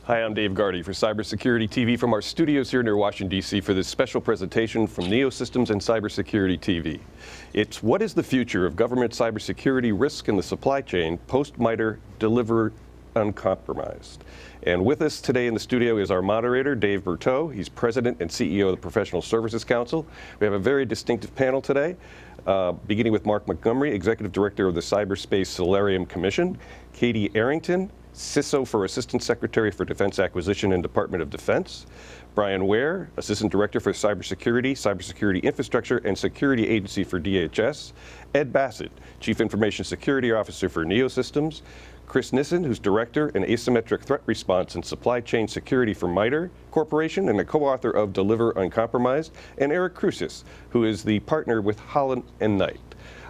Hi, I'm Dave Gardy for Cybersecurity TV from our studios here near Washington, D.C. for this special presentation from NeoSystems and Cybersecurity TV. It's what is the future of government cybersecurity risk in the supply chain post-MITRE deliver uncompromised. And with us today in the studio is our moderator, Dave Berteau. He's president and CEO of the Professional Services Council. We have a very distinctive panel today, beginning with Mark Montgomery, executive director of the Cyberspace Solarium Commission, Katie Arrington, CISO for Assistant Secretary for Defense Acquisition and Department of Defense, Brian Ware, Assistant Director for Cybersecurity, Cybersecurity Infrastructure and Security Agency for DHS, Ed Bassett, Chief Information Security Officer for NeoSystems, Chris Nissen, who's Director in Asymmetric Threat Response and Supply Chain Security for MITRE Corporation and a co-author of Deliver Uncompromised, and Eric Crucis, who is the partner with Holland & Knight.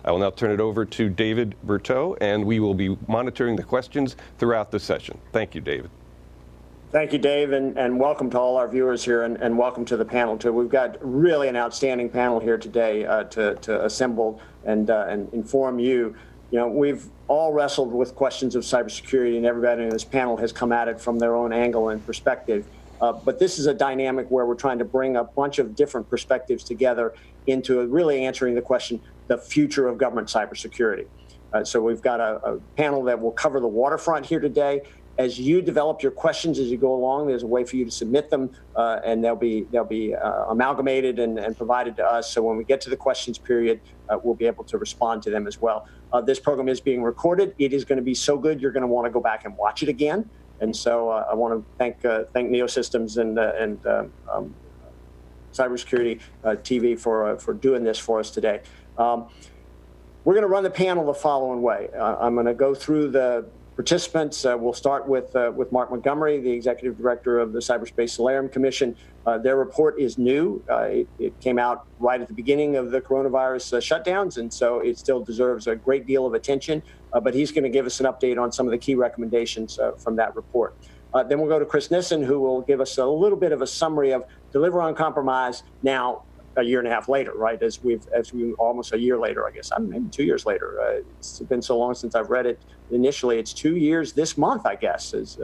I will now turn it over to David Berteau, and we will be monitoring the questions throughout the session. Thank you, David. Thank you, Dave, and welcome to all our viewers here, and welcome to the panel, too. We've got really an outstanding panel here today to assemble and inform you. You know, we've all wrestled with questions of cybersecurity, and everybody in this panel has come at it from their own angle and perspective. But this is a dynamic where we're trying to bring a bunch of different perspectives together into really answering the question, the future of government cybersecurity. So we've got a panel that will cover the waterfront here today. As you develop your questions as you go along, there's a way for you to submit them, and they'll be amalgamated and provided to us. So when we get to the questions period, we'll be able to respond to them as well. This program is being recorded. It is going to be so good, you're going to want to go back and watch it again. And so I want to thank NeoSystems and Cybersecurity TV for doing this for us today. We're going to run the panel the following way. I'm going to go through the participants. We'll start with Mark Montgomery, the Executive Director of the Cyberspace Solarium Commission. Their report is new. It came out right at the beginning of the coronavirus shutdowns, and so it still deserves a great deal of attention. But he's going to give us an update on some of the key recommendations from that report. Then we'll go to Chris Nissen, who will give us a little bit of a summary of Deliver Uncompromised now, a year and a half later, right? As we almost a year later, I guess, maybe 2 years later. It's been so long since I've read it. Initially, it's 2 years this month, I guess, is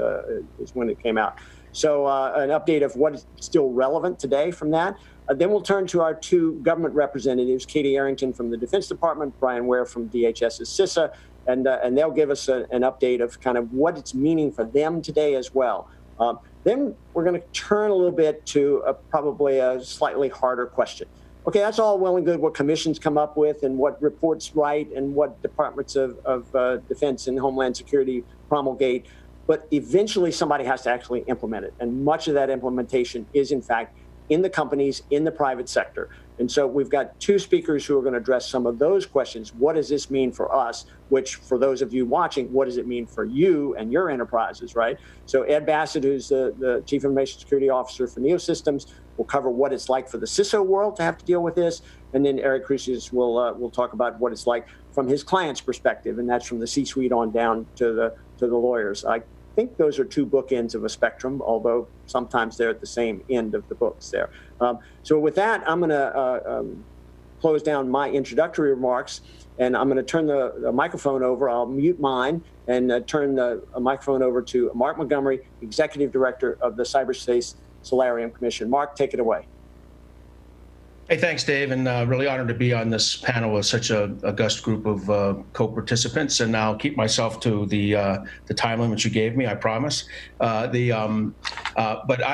when it came out. So an update of what is still relevant today from that. Then we'll turn to our two government representatives, Katie Arrington from the Defense Department, Brian Ware from DHS's CISA, and they'll give us an update of kind of what it's meaning for them today as well. Then we're going to turn a little bit to probably a slightly harder question. Okay, that's all well and good what commissions come up with and what reports write and what departments of defense and homeland security promulgate, but eventually somebody has to actually implement it. And much of that implementation is, in fact, in the companies, in the private sector. And so we've got two speakers who are going to address some of those questions. What does this mean for us? Which, for those of you watching, what does it mean for you and your enterprises, right? So Ed Bassett, who's the Chief Information Security Officer for NeoSystems, will cover what it's like for the CISO world to have to deal with this. And then Eric Crucis will talk about what it's like from his client's perspective, and that's from the C-suite on down to the lawyers. I think those are two bookends of a spectrum, although sometimes they're at the same end of the books there. So with that, I'm going to close down my introductory remarks, and I'm going to turn the microphone over. I'll mute mine and turn the microphone over to Mark Montgomery, Executive Director of the Cyberspace Solarium Commission. Mark, take it away. Hey, thanks, Dave, and really honored to be on this panel with such a august group of co-participants. And I'll keep myself to the time limit you gave me, I promise. But I'm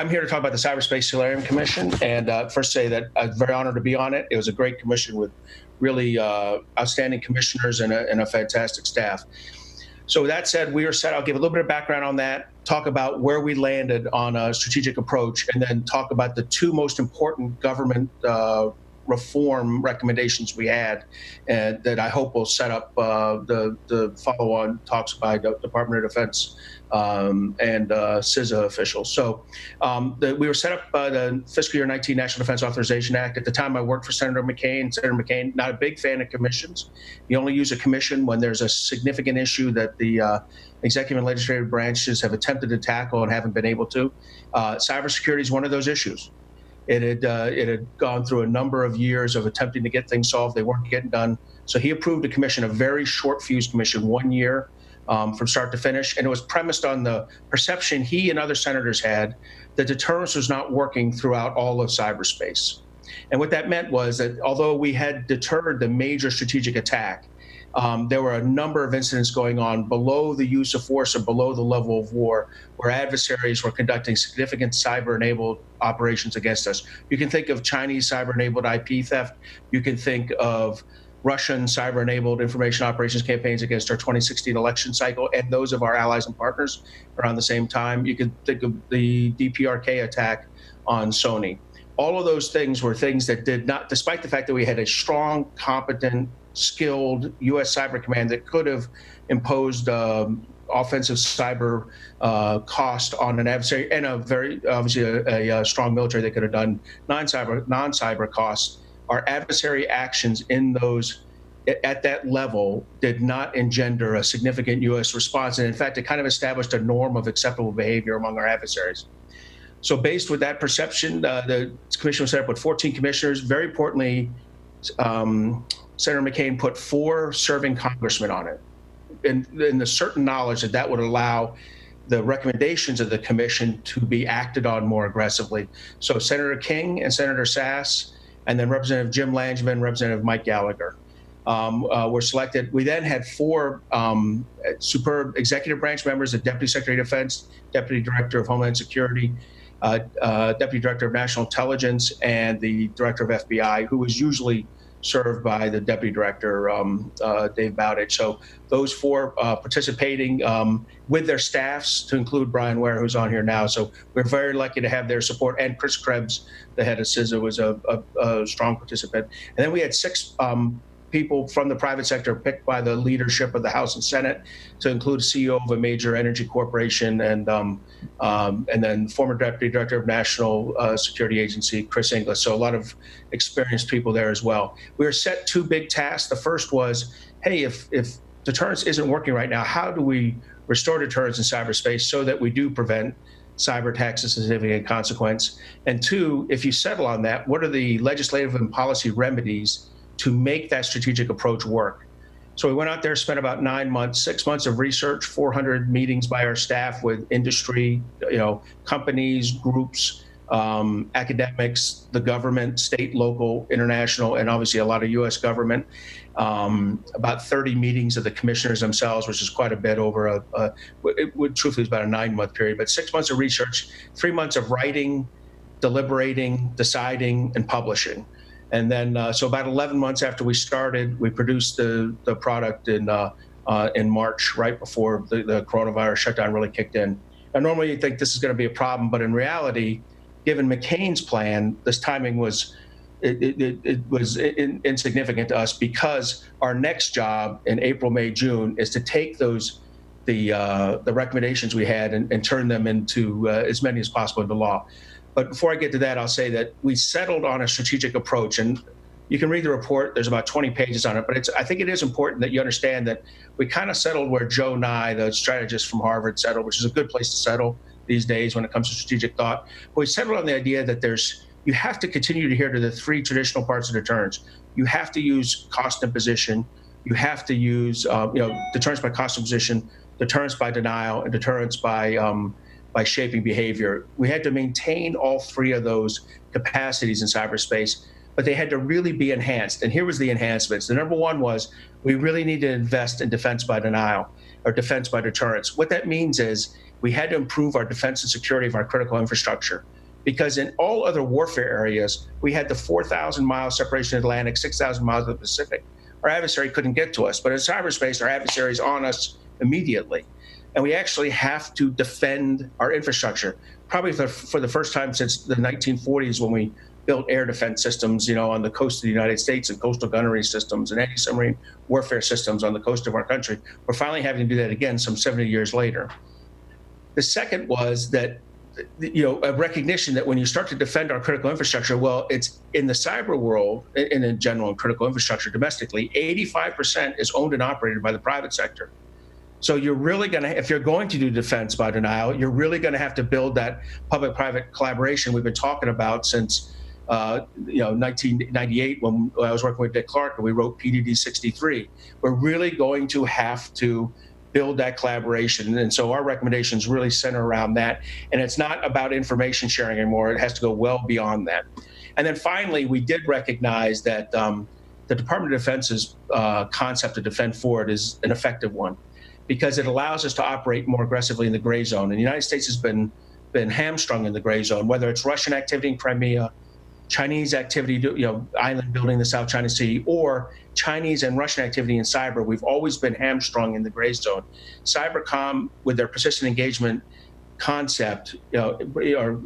here to talk about the Cyberspace Solarium Commission, and first say that I'm very honored to be on it. It was a great commission with really outstanding commissioners and a fantastic staff. So with that said, we are set. I'll give a little bit of background on that, talk about where we landed on a strategic approach, and then talk about the two most important government reform recommendations we had, and that I hope will set up the follow-on talks by the Department of Defense and CISA officials. So we were set up by the fiscal year 19 National Defense Authorization Act. At the time, I worked for Senator McCain. Senator McCain, not a big fan of commissions. You only use a commission when there's a significant issue that the executive and legislative branches have attempted to tackle and haven't been able to. Cybersecurity is one of those issues. It had gone through a number of years of attempting to get things solved. They weren't getting done. So he approved a commission, a very short fuse commission, 1 year, from start to finish. And it was premised on the perception he and other senators had that deterrence was not working throughout all of cyberspace. And what that meant was that although we had deterred the major strategic attack, there were a number of incidents going on below the use of force or below the level of war where adversaries were conducting significant cyber-enabled operations against us. You can think of Chinese cyber-enabled IP theft. You can think of Russian cyber-enabled information operations campaigns against our 2016 election cycle and those of our allies and partners around the same time. You can think of the DPRK attack on Sony. All of those things were things that did not, despite the fact that we had a strong, competent, skilled U.S. Cyber Command that could have imposed offensive cyber cost on an adversary, and a very obviously a strong military that could have done non-cyber costs. Our adversary actions in those at that level did not engender a significant U.S. response, and in fact, it kind of established a norm of acceptable behavior among our adversaries. So, based with that perception, the commission was set up with 14 commissioners. Very importantly, Senator McCain put 4 serving congressmen on it, in the certain knowledge that that would allow the recommendations of the commission to be acted on more aggressively. So Senator King and Senator Sass, and then Representative Jim Langevin, Representative Mike Gallagher were selected. We then had 4 superb executive branch members: the Deputy Secretary of Defense, Deputy Director of Homeland Security, Deputy Director of National Intelligence, and the Director of FBI, who was usually served by the Deputy Director, Dave Bowditch. So those 4 participating with their staffs, to include Brian Ware, who's on here now. So we're very lucky to have their support. And Chris Krebs, the head of CISO, was a strong participant. And then we had 6 people from the private sector picked by the leadership of the House and Senate, to include a CEO of a major energy corporation, and then former Deputy Director of National Security Agency, Chris Inglis. So a lot of experienced people there as well. We were set 2 big tasks. The first was, hey, if deterrence isn't working right now, how do we restore deterrence in cyberspace so that we do prevent cyber attacks of significant consequence? And 2, if you settle on that, what are the legislative and policy remedies to make that strategic approach work? So we went out there, spent about 9 months, 6 months of research, 400 meetings by our staff with industry, companies, groups, academics, the government, state, local, international, and obviously a lot of U.S. government. About 30 meetings of the commissioners themselves, which is quite a bit over truthfully, it's about a 9-month period, but 6 months of research, 3 months of writing, deliberating, deciding, and publishing. And then, so about 11 months after we started, we produced the product in March, right before the coronavirus shutdown really kicked in. Now, normally you'd think this is going to be a problem, but in reality, given McCain's plan, this timing was insignificant to us, because our next job in April, May, June is to take the recommendations we had and turn them into as many as possible into law. But before I get to that, I'll say that we settled on a strategic approach, and you can read the report. There's about 20 pages on it, but I think it is important that you understand that we kind of settled where Joe Nye, the strategist from Harvard, settled, which is a good place to settle these days when it comes to strategic thought. But we settled on the idea that you have to continue to adhere to the 3 traditional parts of deterrence. You have to use cost and position. You have to use deterrence by cost and position, deterrence by denial, and deterrence by shaping behavior. We had to maintain all 3 of those capacities in cyberspace, but they had to really be enhanced. And here was the enhancements. The number 1 was we really need to invest in defense by denial, or defense by deterrence. What that means is we had to improve our defense and security of our critical infrastructure, because in all other warfare areas, we had the 4,000-mile separation of the Atlantic, 6,000 miles of the Pacific. Our adversary couldn't get to us, but in cyberspace, our adversary is on us immediately. And we actually have to defend our infrastructure, probably for the first time since the 1940s, when we built air defense systems, on the coast of the United States, and coastal gunnery systems and anti-submarine warfare systems on the coast of our country. We're finally having to do that again some 70 years later. The second was that, a recognition that when you start to defend our critical infrastructure, well, it's in the cyber world, and in general in critical infrastructure domestically, 85% is owned and operated by the private sector. So you're really going to, if you're going to do defense by denial, you're really going to have to build that public-private collaboration we've been talking about since 1998, when I was working with Dick Clark and we wrote PDD 63. We're really going to have to build that collaboration. And so our recommendations really center around that. And it's not about information sharing anymore. It has to go well beyond that. And then finally, we did recognize that the Department of Defense's concept of defend forward is an effective one, because it allows us to operate more aggressively in the gray zone. And the United States has been hamstrung in the gray zone, whether it's Russian activity in Crimea, Chinese activity, island building in the South China Sea, or Chinese and Russian activity in cyber. We've always been hamstrung in the gray zone. Cybercom, with their persistent engagement concept, or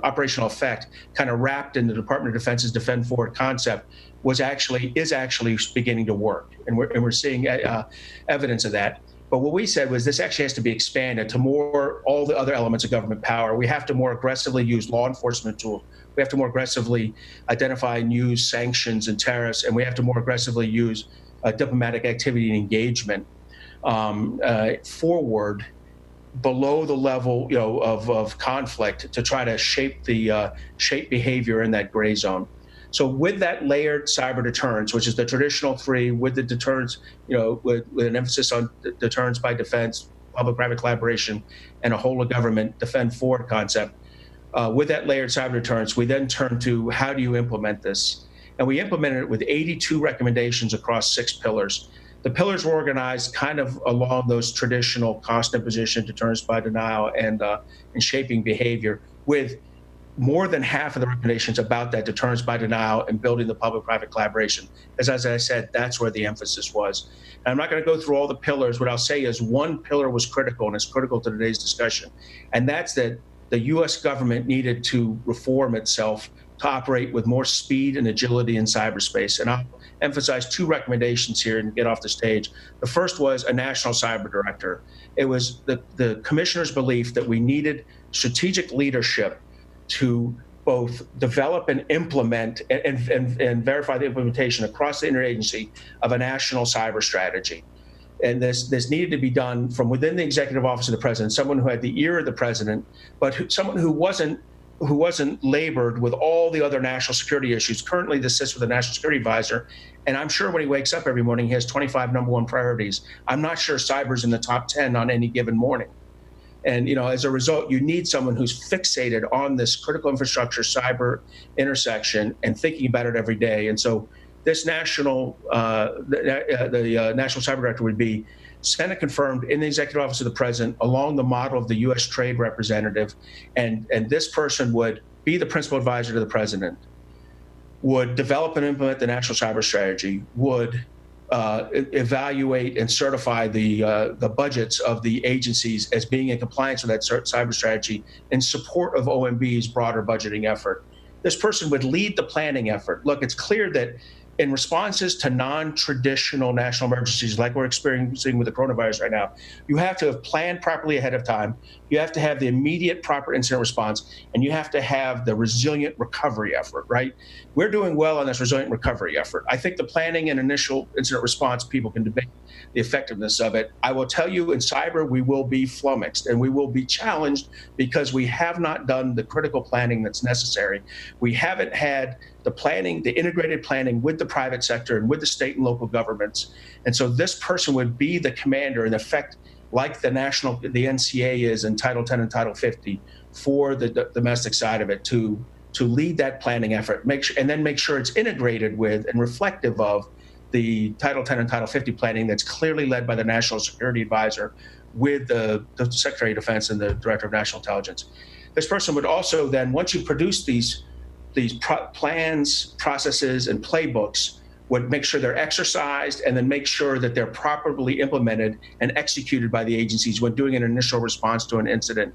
operational effect, kind of wrapped in the Department of Defense's defend forward concept, is actually beginning to work, and we're seeing evidence of that. But what we said was this actually has to be expanded to all the other elements of government power. We have to more aggressively use law enforcement tools. We have to more aggressively identify and use sanctions and tariffs, and we have to more aggressively use diplomatic activity and engagement forward below the level of conflict to try to shape behavior in that gray zone. So with that layered cyber deterrence, which is the traditional three, with the deterrence, with an emphasis on deterrence by defense, public-private collaboration, and a whole of government defend forward concept, with that layered cyber deterrence, we then turn to how do you implement this? And we implemented it with 82 recommendations across 6 pillars. The pillars were organized kind of along those traditional cost imposition, deterrence by denial, and shaping behavior, with more than half of the recommendations about that deterrence by denial and building the public-private collaboration. As I said, that's where the emphasis was. And I'm not going to go through all the pillars. What I'll say is one pillar was critical, and it's critical to today's discussion, and that's that the U.S. government needed to reform itself to operate with more speed and agility in cyberspace. And I'll emphasize 2 recommendations here and get off the stage. The first was a national cyber director. It was the commissioner's belief that we needed strategic leadership to both develop and implement and verify the implementation across the interagency of a national cyber strategy. And this needed to be done from within the executive office of the president, someone who had the ear of the president, but someone who wasn't labored with all the other national security issues. Currently, this sits with the National Security Advisor, and I'm sure when he wakes up every morning, he has 25 number 1 priorities. I'm not sure cyber's in the top 10 on any given morning. And as a result, you need someone who's fixated on this critical infrastructure cyber intersection and thinking about it every day. And so this national cyber director would be Senate confirmed in the executive office of the president along the model of the U.S. trade representative. And this person would be the principal advisor to the president, would develop and implement the national cyber strategy, would evaluate and certify the budgets of the agencies as being in compliance with that cyber strategy in support of OMB's broader budgeting effort. This person would lead the planning effort. Look, it's clear that in responses to non-traditional national emergencies like we're experiencing with the coronavirus right now, you have to have planned properly ahead of time. You have to have the immediate proper incident response, and you have to have the resilient recovery effort, right? We're doing well on this resilient recovery effort. I think the planning and initial incident response, people can debate the effectiveness of it. I will tell you, in cyber, we will be flummoxed and we will be challenged because we have not done the critical planning that's necessary. We haven't had the planning, the integrated planning with the private sector and with the state and local governments. And so this person would be the commander, in effect, like the NCA is in Title 10 and Title 50 for the domestic side of it, to lead that planning effort, and then make sure it's integrated with and reflective of the Title 10 and Title 50 planning that's clearly led by the National Security Advisor with the Secretary of Defense and the Director of National Intelligence. This person would also then, once you produce these plans, processes, and playbooks, would make sure they're exercised and then make sure that they're properly implemented and executed by the agencies when doing an initial response to an incident.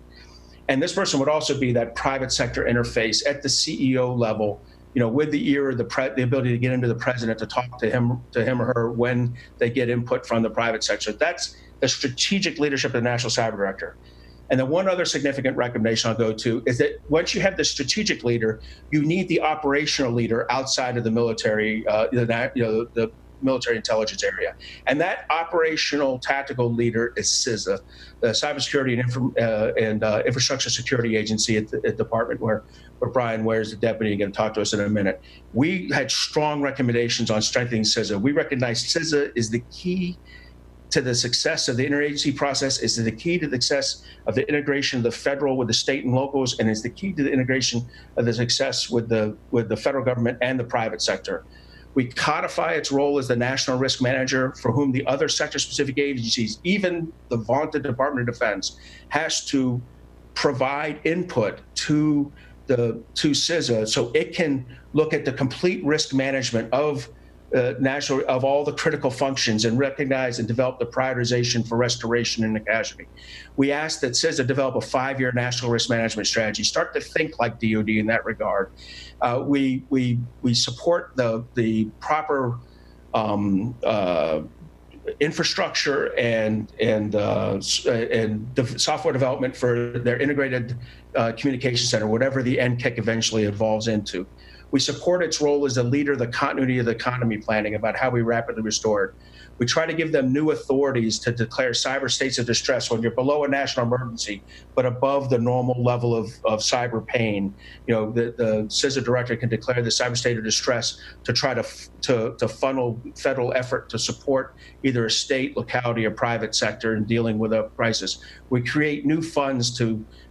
And this person would also be that private sector interface at the CEO level, with the ear of the ability to get into the president to talk to him or her when they get input from the private sector. That's the strategic leadership of the National Cyber Director. And the one other significant recommendation I'll go to is that once you have the strategic leader, you need the operational leader outside of the military, the military intelligence area. And that operational tactical leader is CISA, the Cybersecurity and Infrastructure Security Agency at the department where Brian Ware is the deputy, going to talk to us in a minute. We had strong recommendations on strengthening CISA. We recognize CISA is the key to the success of the interagency process, is the key to the success of the integration of the federal with the state and locals, and is the key to the integration of the success with the federal government and the private sector. We codify its role as the national risk manager for whom the other sector-specific agencies, even the vaunted Department of Defense, has to provide input to CISA so it can look at the complete risk management of of all the critical functions and recognize and develop the prioritization for restoration and casualty. We ask that CISA develop a 5-year national risk management strategy, start to think like DoD in that regard. We support the proper infrastructure and the software development for their integrated communication center, whatever the NCIC eventually evolves into. We support its role as a leader of the continuity of the economy planning about how we rapidly restore it. We try to give them new authorities to declare cyber states of distress when you're below a national emergency, but above the normal level of cyber pain. You know, the CISA director can declare the cyber state of distress to try to funnel federal effort to support either a state, locality, or private sector in dealing with a crisis. We create new funds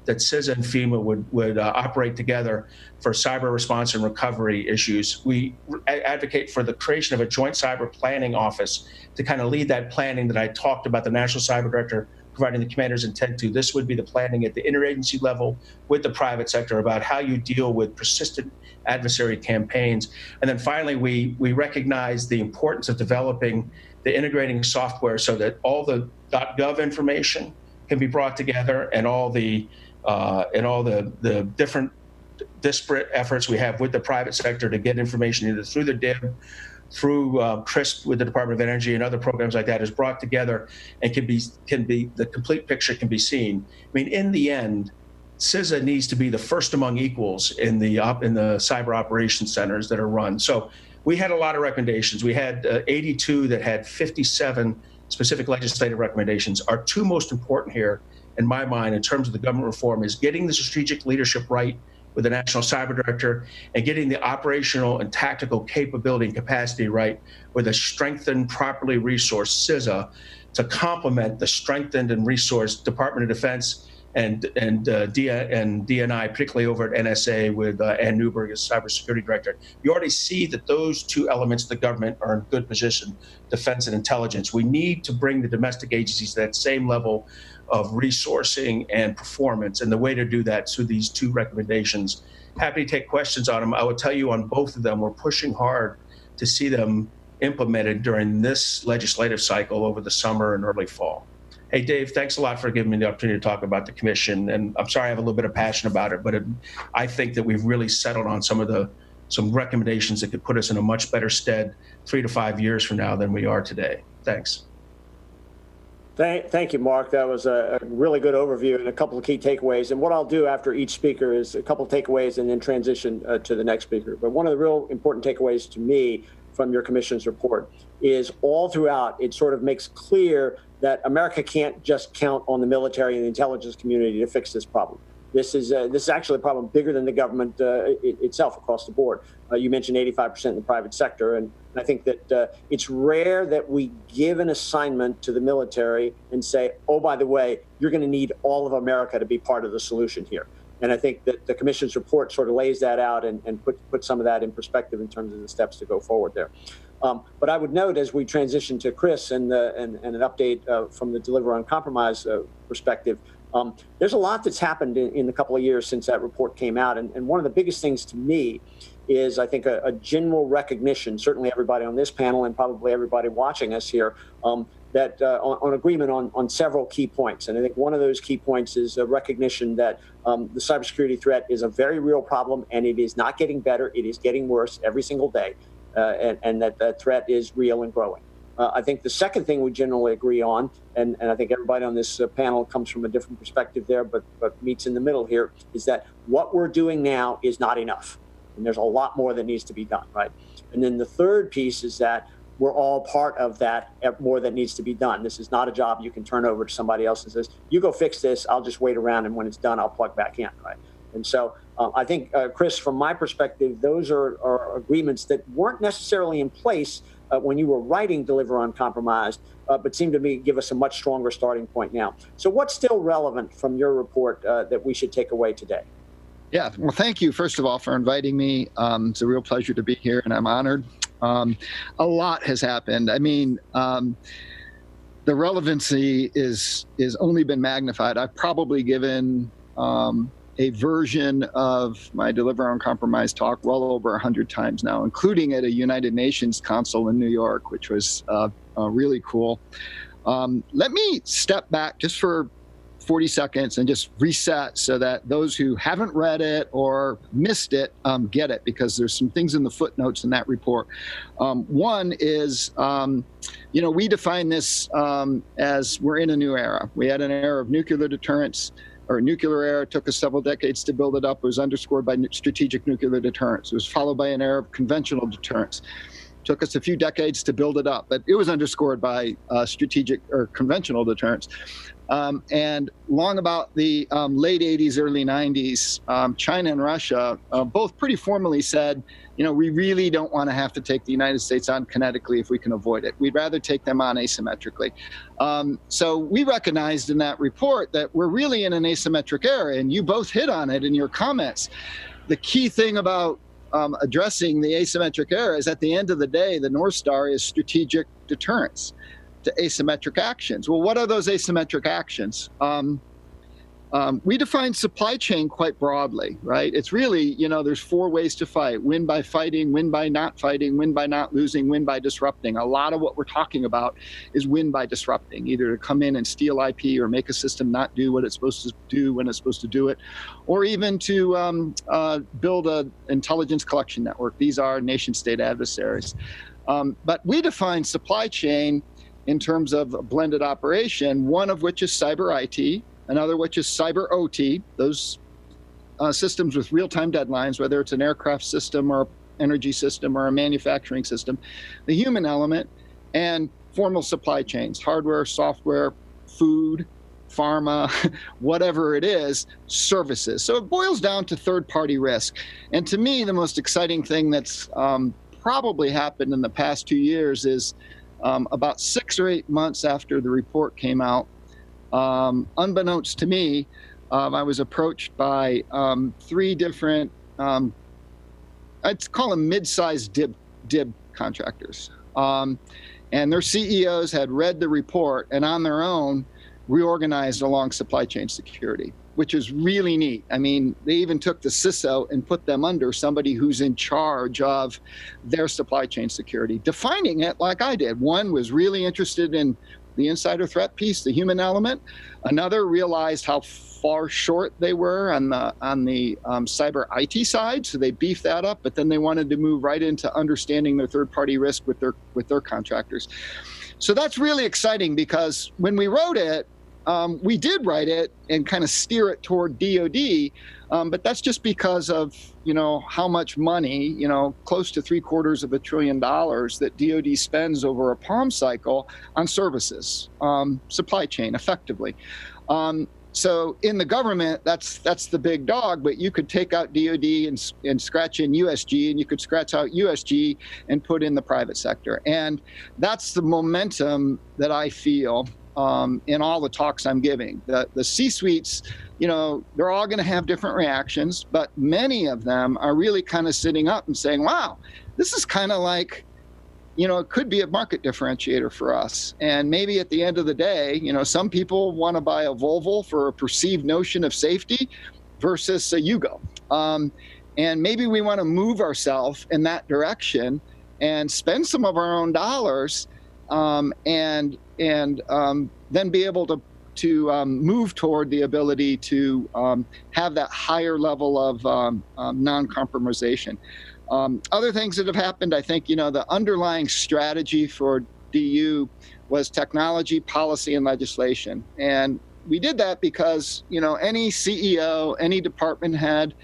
that CISA and FEMA would operate together for cyber response and recovery issues. We advocate for the creation of a joint cyber planning office to kind of lead that planning that I talked about, the National Cyber Director providing the commander's intent to. This would be the planning at the interagency level with the private sector about how you deal with persistent adversary campaigns. And then finally, we recognize the importance of developing the integrating software so that all the .gov information can be brought together and all the different disparate efforts we have with the private sector to get information either through the DIB, through CRISP with the Department of Energy and other programs like that is brought together and can be the complete picture can be seen. I mean, in the end, CISA needs to be the first among equals in the cyber operations centers that are run. So we had a lot of recommendations. We had 82 that had 57 specific legislative recommendations. Our two most important here, in my mind, in terms of the government reform, is getting the strategic leadership right with the National Cyber Director and getting the operational and tactical capability and capacity right with a strengthened, properly resourced CISA to complement the strengthened and resourced Department of Defense and DNI, particularly over at NSA with Ann Newberg as Cybersecurity Director. You already see that those two elements of the government are in good position, defense and intelligence. We need to bring the domestic agencies to that same level of resourcing and performance, and the way to do that is through these two recommendations. Happy to take questions on them. I will tell you on both of them, we're pushing hard to see them implemented during this legislative cycle over the summer and early fall. Hey, Dave, thanks a lot for giving me the opportunity to talk about the commission. And I'm sorry I have a little bit of passion about it, but I think that we've really settled on some recommendations that could put us in a much better stead 3 to 5 years from now than we are today. Thanks. Thank you, Mark. That was a really good overview and a couple of key takeaways. And what I'll do after each speaker is a couple of takeaways and then transition to the next speaker. But one of the real important takeaways to me from your commission's report is all throughout, it sort of makes clear that America can't just count on the military and the intelligence community to fix this problem. This is actually a problem bigger than the government itself across the board. You mentioned 85% in the private sector, and I think that it's rare that we give an assignment to the military and say, oh, by the way, you're going to need all of America to be part of the solution here. And I think that the commission's report sort of lays that out and put some of that in perspective in terms of the steps to go forward there. But I would note as we transition to Chris and an update from the Deliver Uncompromised perspective, there's a lot that's happened in the couple of years since that report came out. And one of the biggest things to me is, I think, a general recognition, certainly everybody on this panel and probably everybody watching us here, that on agreement on several key points. And I think one of those key points is a recognition that the cybersecurity threat is a very real problem, and it is not getting better. It is getting worse every single day, and that threat is real and growing. I think the second thing we generally agree on, and I think everybody on this panel comes from a different perspective there, but meets in the middle here, is that what we're doing now is not enough. And there's a lot more that needs to be done, right? And then the third piece is that we're all part of that more that needs to be done. This is not a job you can turn over to somebody else and says, you go fix this, I'll just wait around, and when it's done, I'll plug back in, right? And so I think, Chris, from my perspective, those are agreements that weren't necessarily in place when you were writing Deliver Uncompromised, but seem to me give us a much stronger starting point now. So what's still relevant from your report that we should take away today? Yeah, well, thank you, first of all, for inviting me. It's a real pleasure to be here, and I'm honored. A lot has happened. I mean, the relevancy is only been magnified. I've probably given a version of my Deliver Uncompromised talk well over 100 times now, including at a United Nations Council in New York, which was really cool. Let me step back just for 40 seconds and just reset so that those who haven't read it or missed it get it, because there's some things in the footnotes in that report. One is, we define this as we're in a new era. We had an era of nuclear deterrence, or nuclear era. It took us several decades to build it up. It was underscored by strategic nuclear deterrence. It was followed by an era of conventional deterrence. Took us a few decades to build it up, but it was underscored by strategic or conventional deterrence. And long about the late 80s, early 90s, China and Russia both pretty formally said, we really don't want to have to take the United States on kinetically if we can avoid it. We'd rather take them on asymmetrically. So we recognized in that report that we're really in an asymmetric era, and you both hit on it in your comments. The key thing about addressing the asymmetric era is, at the end of the day, the North Star is strategic deterrence to asymmetric actions. Well, what are those asymmetric actions? We define supply chain quite broadly, right? It's really, there's 4 ways to fight: win by fighting, win by not fighting, win by not losing, win by disrupting. A lot of what we're talking about is win by disrupting, either to come in and steal IP or make a system not do what it's supposed to do when it's supposed to do it, or even to build an intelligence collection network. These are nation-state adversaries. But we define supply chain in terms of a blended operation, one of which is cyber IT, another which is cyber OT, those systems with real-time deadlines, whether it's an aircraft system or energy system or a manufacturing system, the human element, and formal supply chains, hardware, software, food, pharma, whatever it is, services. So it boils down to third-party risk. And to me, the most exciting thing that's probably happened in the past 2 years is about 6 or 8 months after the report came out, unbeknownst to me, I was approached by 3 different, I'd call them mid-sized DIB contractors. And their CEOs had read the report and on their own reorganized along supply chain security, which is really neat. I mean, they even took the CISO and put them under somebody who's in charge of their supply chain security, defining it like I did. One was really interested in the insider threat piece, the human element. Another realized how far short they were on the cyber IT side, so they beefed that up. But then they wanted to move right into understanding their third-party risk with their contractors. So that's really exciting, because when we wrote it, we did write it and kind of steer it toward DoD, but that's just because of how much money, close to $750 billion that DoD spends over a POM cycle on services, supply chain, effectively. So in the government, that's the big dog, but you could take out DoD and scratch in USG, and you could scratch out USG and put in the private sector. And that's the momentum that I feel in all the talks I'm giving. The C-suites, they're all going to have different reactions, but many of them are really kind of sitting up and saying, wow, this is kind of like, it could be a market differentiator for us. And maybe at the end of the day, some people want to buy a Volvo for a perceived notion of safety versus a Yugo. And maybe we want to move ourselves in that direction and spend some of our own dollars and then be able to move toward the ability to have that higher level of non-compromisation. Other things that have happened, I think, the underlying strategy for DU was technology, policy, and legislation. And we did that because, any CEO, any department head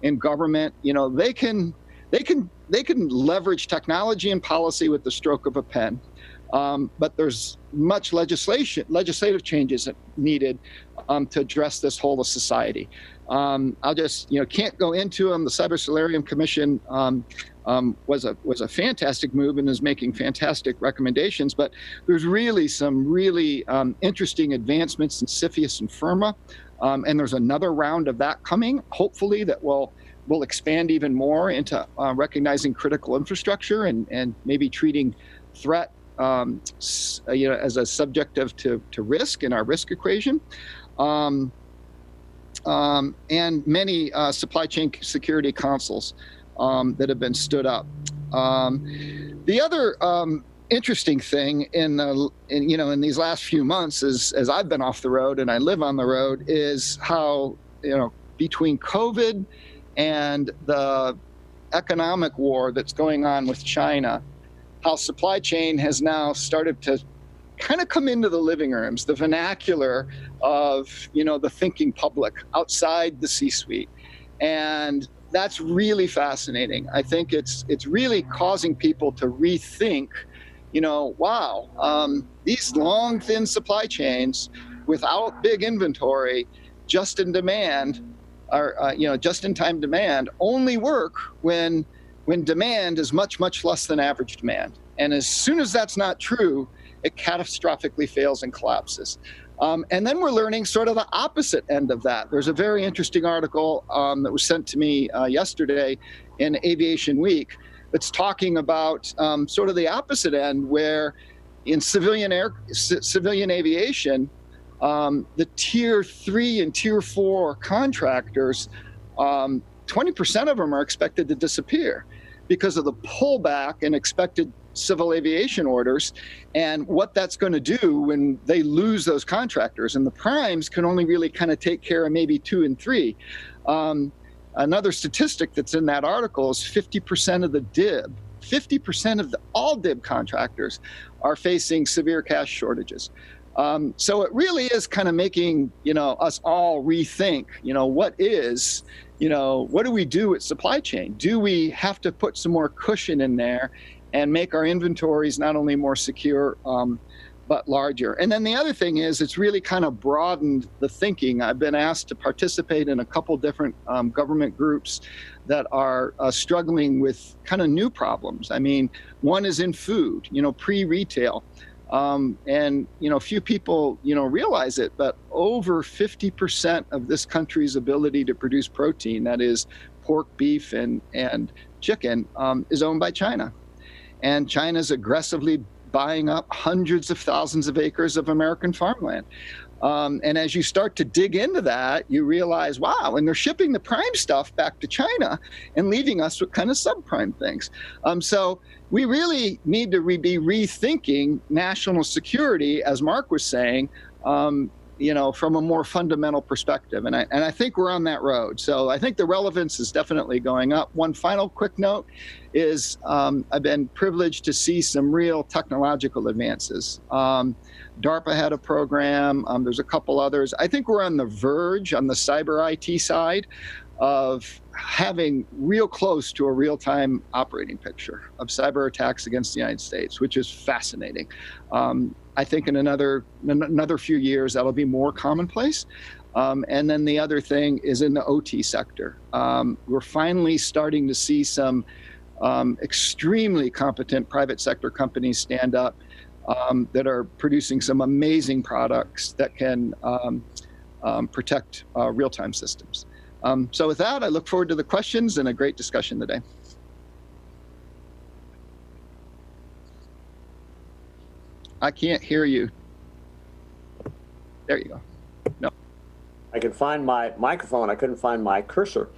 in government, they can leverage technology and policy with the stroke of a pen. But there's much legislative changes needed to address this whole of society. I'll just, can't go into them. The Cyber Solarium Commission was a fantastic move and is making fantastic recommendations. But there's really some really interesting advancements in CFIUS and FIRMA, and there's another round of that coming, hopefully, that will expand even more into recognizing critical infrastructure and maybe treating threat as a subjective to risk in our risk equation. And many supply chain security councils that have been stood up. The other interesting thing in these last few months is, as I've been off the road and I live on the road, is how, between COVID and the economic war that's going on with China, how supply chain has now started to kind of come into the living rooms, the vernacular of, the thinking public outside the C-suite. And that's really fascinating. I think it's really causing people to rethink, wow, these long, thin supply chains without big inventory, just in demand, just-in-time demand, only work when demand is much, much less than average demand. And as soon as that's not true, it catastrophically fails and collapses. And then we're learning sort of the opposite end of that. There's a very interesting article that was sent to me yesterday in Aviation Week that's talking about sort of the opposite end, where in civilian aviation, the tier 3 and tier 4 contractors, 20% of them are expected to disappear because of the pullback in expected civil aviation orders and what that's going to do when they lose those contractors. And the primes can only really kind of take care of maybe 2 and 3. Another statistic that's in that article is 50% of the DIB, 50% of all DIB contractors are facing severe cash shortages. So it really is kind of making, us all rethink, what do we do with supply chain? Do we have to put some more cushion in there and make our inventories not only more secure, but larger? And then the other thing is, it's really kind of broadened the thinking. I've been asked to participate in a couple different government groups that are struggling with kind of new problems. I mean, one is in food, pre-retail. And, few people, realize it, but over 50% of this country's ability to produce protein, that is pork, beef, and chicken, is owned by China. And China's aggressively buying up hundreds of thousands of acres of American farmland. And as you start to dig into that, you realize, wow, and they're shipping the prime stuff back to China and leaving us with kind of subprime things. So we really need to be rethinking national security, as Mark was saying, from a more fundamental perspective. And I think we're on that road. So I think the relevance is definitely going up. One final quick note is I've been privileged to see some real technological advances. DARPA had a program. There's a couple others. I think we're on the verge on the cyber IT side of having real close to a real-time operating picture of cyber attacks against the United States, which is fascinating. I think in another few years, that'll be more commonplace. And then the other thing is in the OT sector. We're finally starting to see some extremely competent private sector companies stand up that are producing some amazing products that can protect real-time systems. So with that, I look forward to the questions and a great discussion today. I can't hear you. There you go. No. I could find my microphone. I couldn't find my cursor.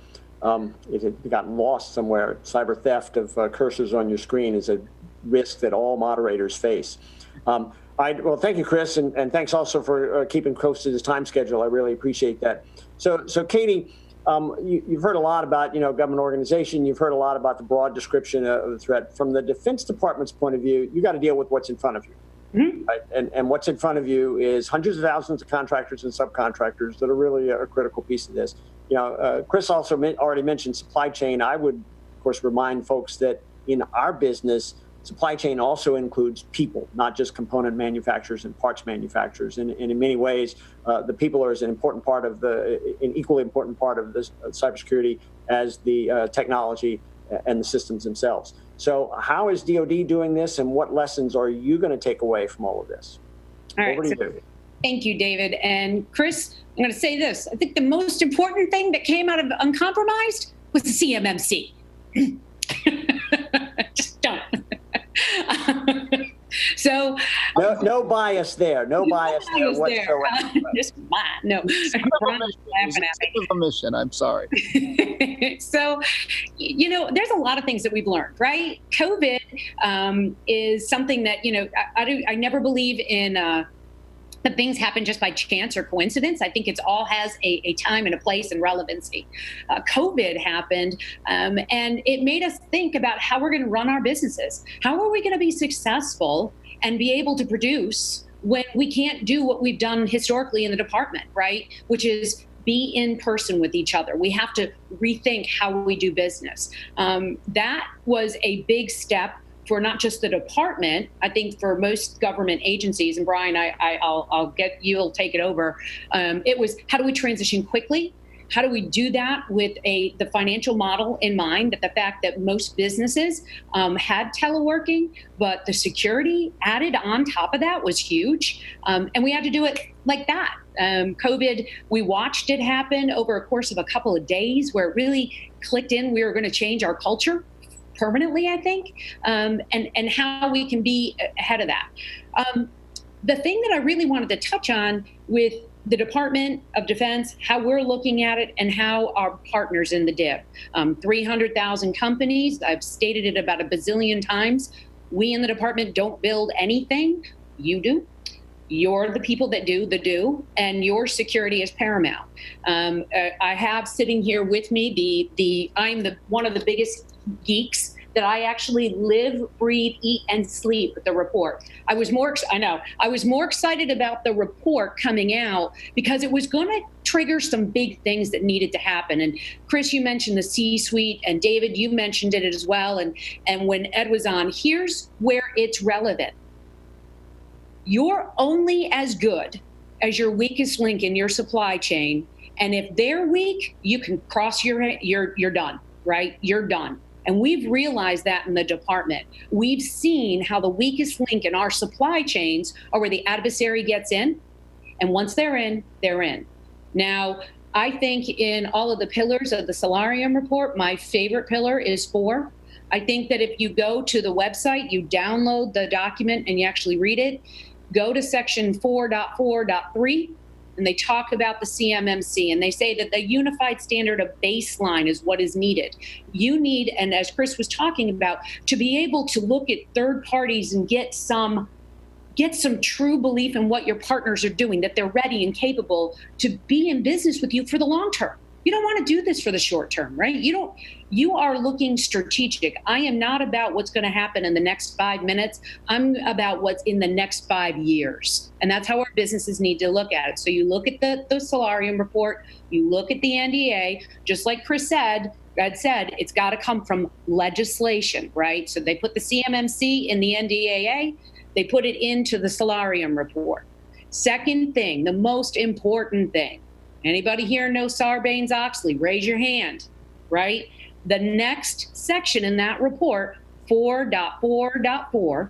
It had gotten lost somewhere. Cyber theft of cursors on your screen is a risk that all moderators face. Well, thank you, Chris, and thanks also for keeping close to this time schedule. I really appreciate that. So Katie, you've heard a lot about government organization. You've heard a lot about the broad description of the threat. From the Defense Department's point of view, you got to deal with what's in front of you. Mm-hmm. Right? And what's in front of you is hundreds of thousands of contractors and subcontractors that are really a critical piece of this. Chris also already mentioned supply chain. I would, of course, remind folks that in our business, supply chain also includes people, not just component manufacturers and parts manufacturers. And in many ways, the people are an important part of an equally important part of this cybersecurity as the technology and the systems themselves. So how is DoD doing this, and what lessons are you going to take away from all of this? All right, Over to you. Thank you, David. And Chris, I'm going to say this. I think the most important thing that came out of Uncompromised was the CMMC. Just don't. So no bias there. No bias there whatsoever. Just no. Mission. I'm sorry. So, there's a lot of things that we've learned, right? COVID is something that, I never believe in that things happen just by chance or coincidence. I think it all has a time and a place and relevancy. COVID happened, and it made us think about how we're going to run our businesses. How are we going to be successful and be able to produce when we can't do what we've done historically in the department, right? Which is be in person with each other. We have to rethink how we do business. That was a big step for not just the department, I think for most government agencies, and Brian, you'll take it over. It was, how do we transition quickly? How do we do that with the financial model in mind, that the fact that most businesses had teleworking, but the security added on top of that was huge. And we had to do it like that. COVID, we watched it happen over a course of a couple of days where it really clicked in. We were going to change our culture permanently, I think, and how we can be ahead of that. The thing that I really wanted to touch on with the Department of Defense, how we're looking at it, and how our partners in the DIB, 300,000 companies, I've stated it about a bazillion times. We in the department don't build anything, you do. You're the people that do, and your security is paramount. I have sitting here with me I'm one of the biggest geeks that I actually live, breathe, eat, and sleep with the report. I was more excited about the report coming out because it was going to trigger some big things that needed to happen. And Chris, you mentioned the C-suite, and David, you mentioned it as well. And when Ed was on, here's where it's relevant. You're only as good as your weakest link in your supply chain. And if they're weak, you can cross you're done, right? You're done. And we've realized that in the department. We've seen how the weakest link in our supply chains are where the adversary gets in. And once they're in, they're in. Now, I think in all of the pillars of the Solarium report, my favorite pillar is 4. I think that if you go to the website, you download the document and you actually read it, go to section 4.4.3, and they talk about the CMMC, and they say that the unified standard of baseline is what is needed. You need, and as Chris was talking about, to be able to look at third parties and get some true belief in what your partners are doing, that they're ready and capable to be in business with you for the long term. You don't want to do this for the short term, right? You are looking strategic. I am not about what's going to happen in the next 5 minutes. I'm about what's in the next 5 years. And that's how our businesses need to look at it. So you look at the Solarium report, you look at the NDA, just like Chris said, it's got to come from legislation, right? So they put the CMMC in the NDAA, they put it into the Solarium report. Second thing, the most important thing, anybody here know Sarbanes-Oxley? Raise your hand, right? The next section in that report, 4.4.4,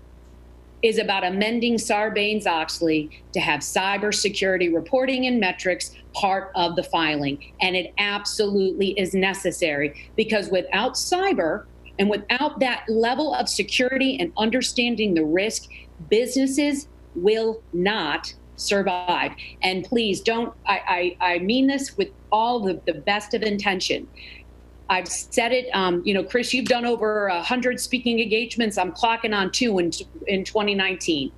is about amending Sarbanes-Oxley to have cybersecurity reporting and metrics part of the filing. And it absolutely is necessary, because without cyber and without that level of security and understanding the risk, businesses will not survive. And please don't, I mean this with all the best of intention. I've said it, Chris, you've done over 100 speaking engagements. I'm clocking on 2 in 2019.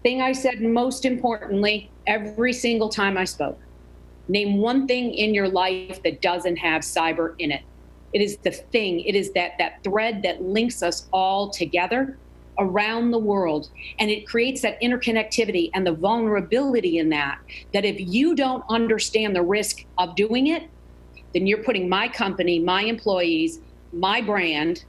Thing I said most importantly, every single time I spoke, name one thing in your life that doesn't have cyber in it. It is the thing, it is that thread that links us all together around the world. And it creates that interconnectivity and the vulnerability in that if you don't understand the risk of doing it, then you're putting my company, my employees, my brand,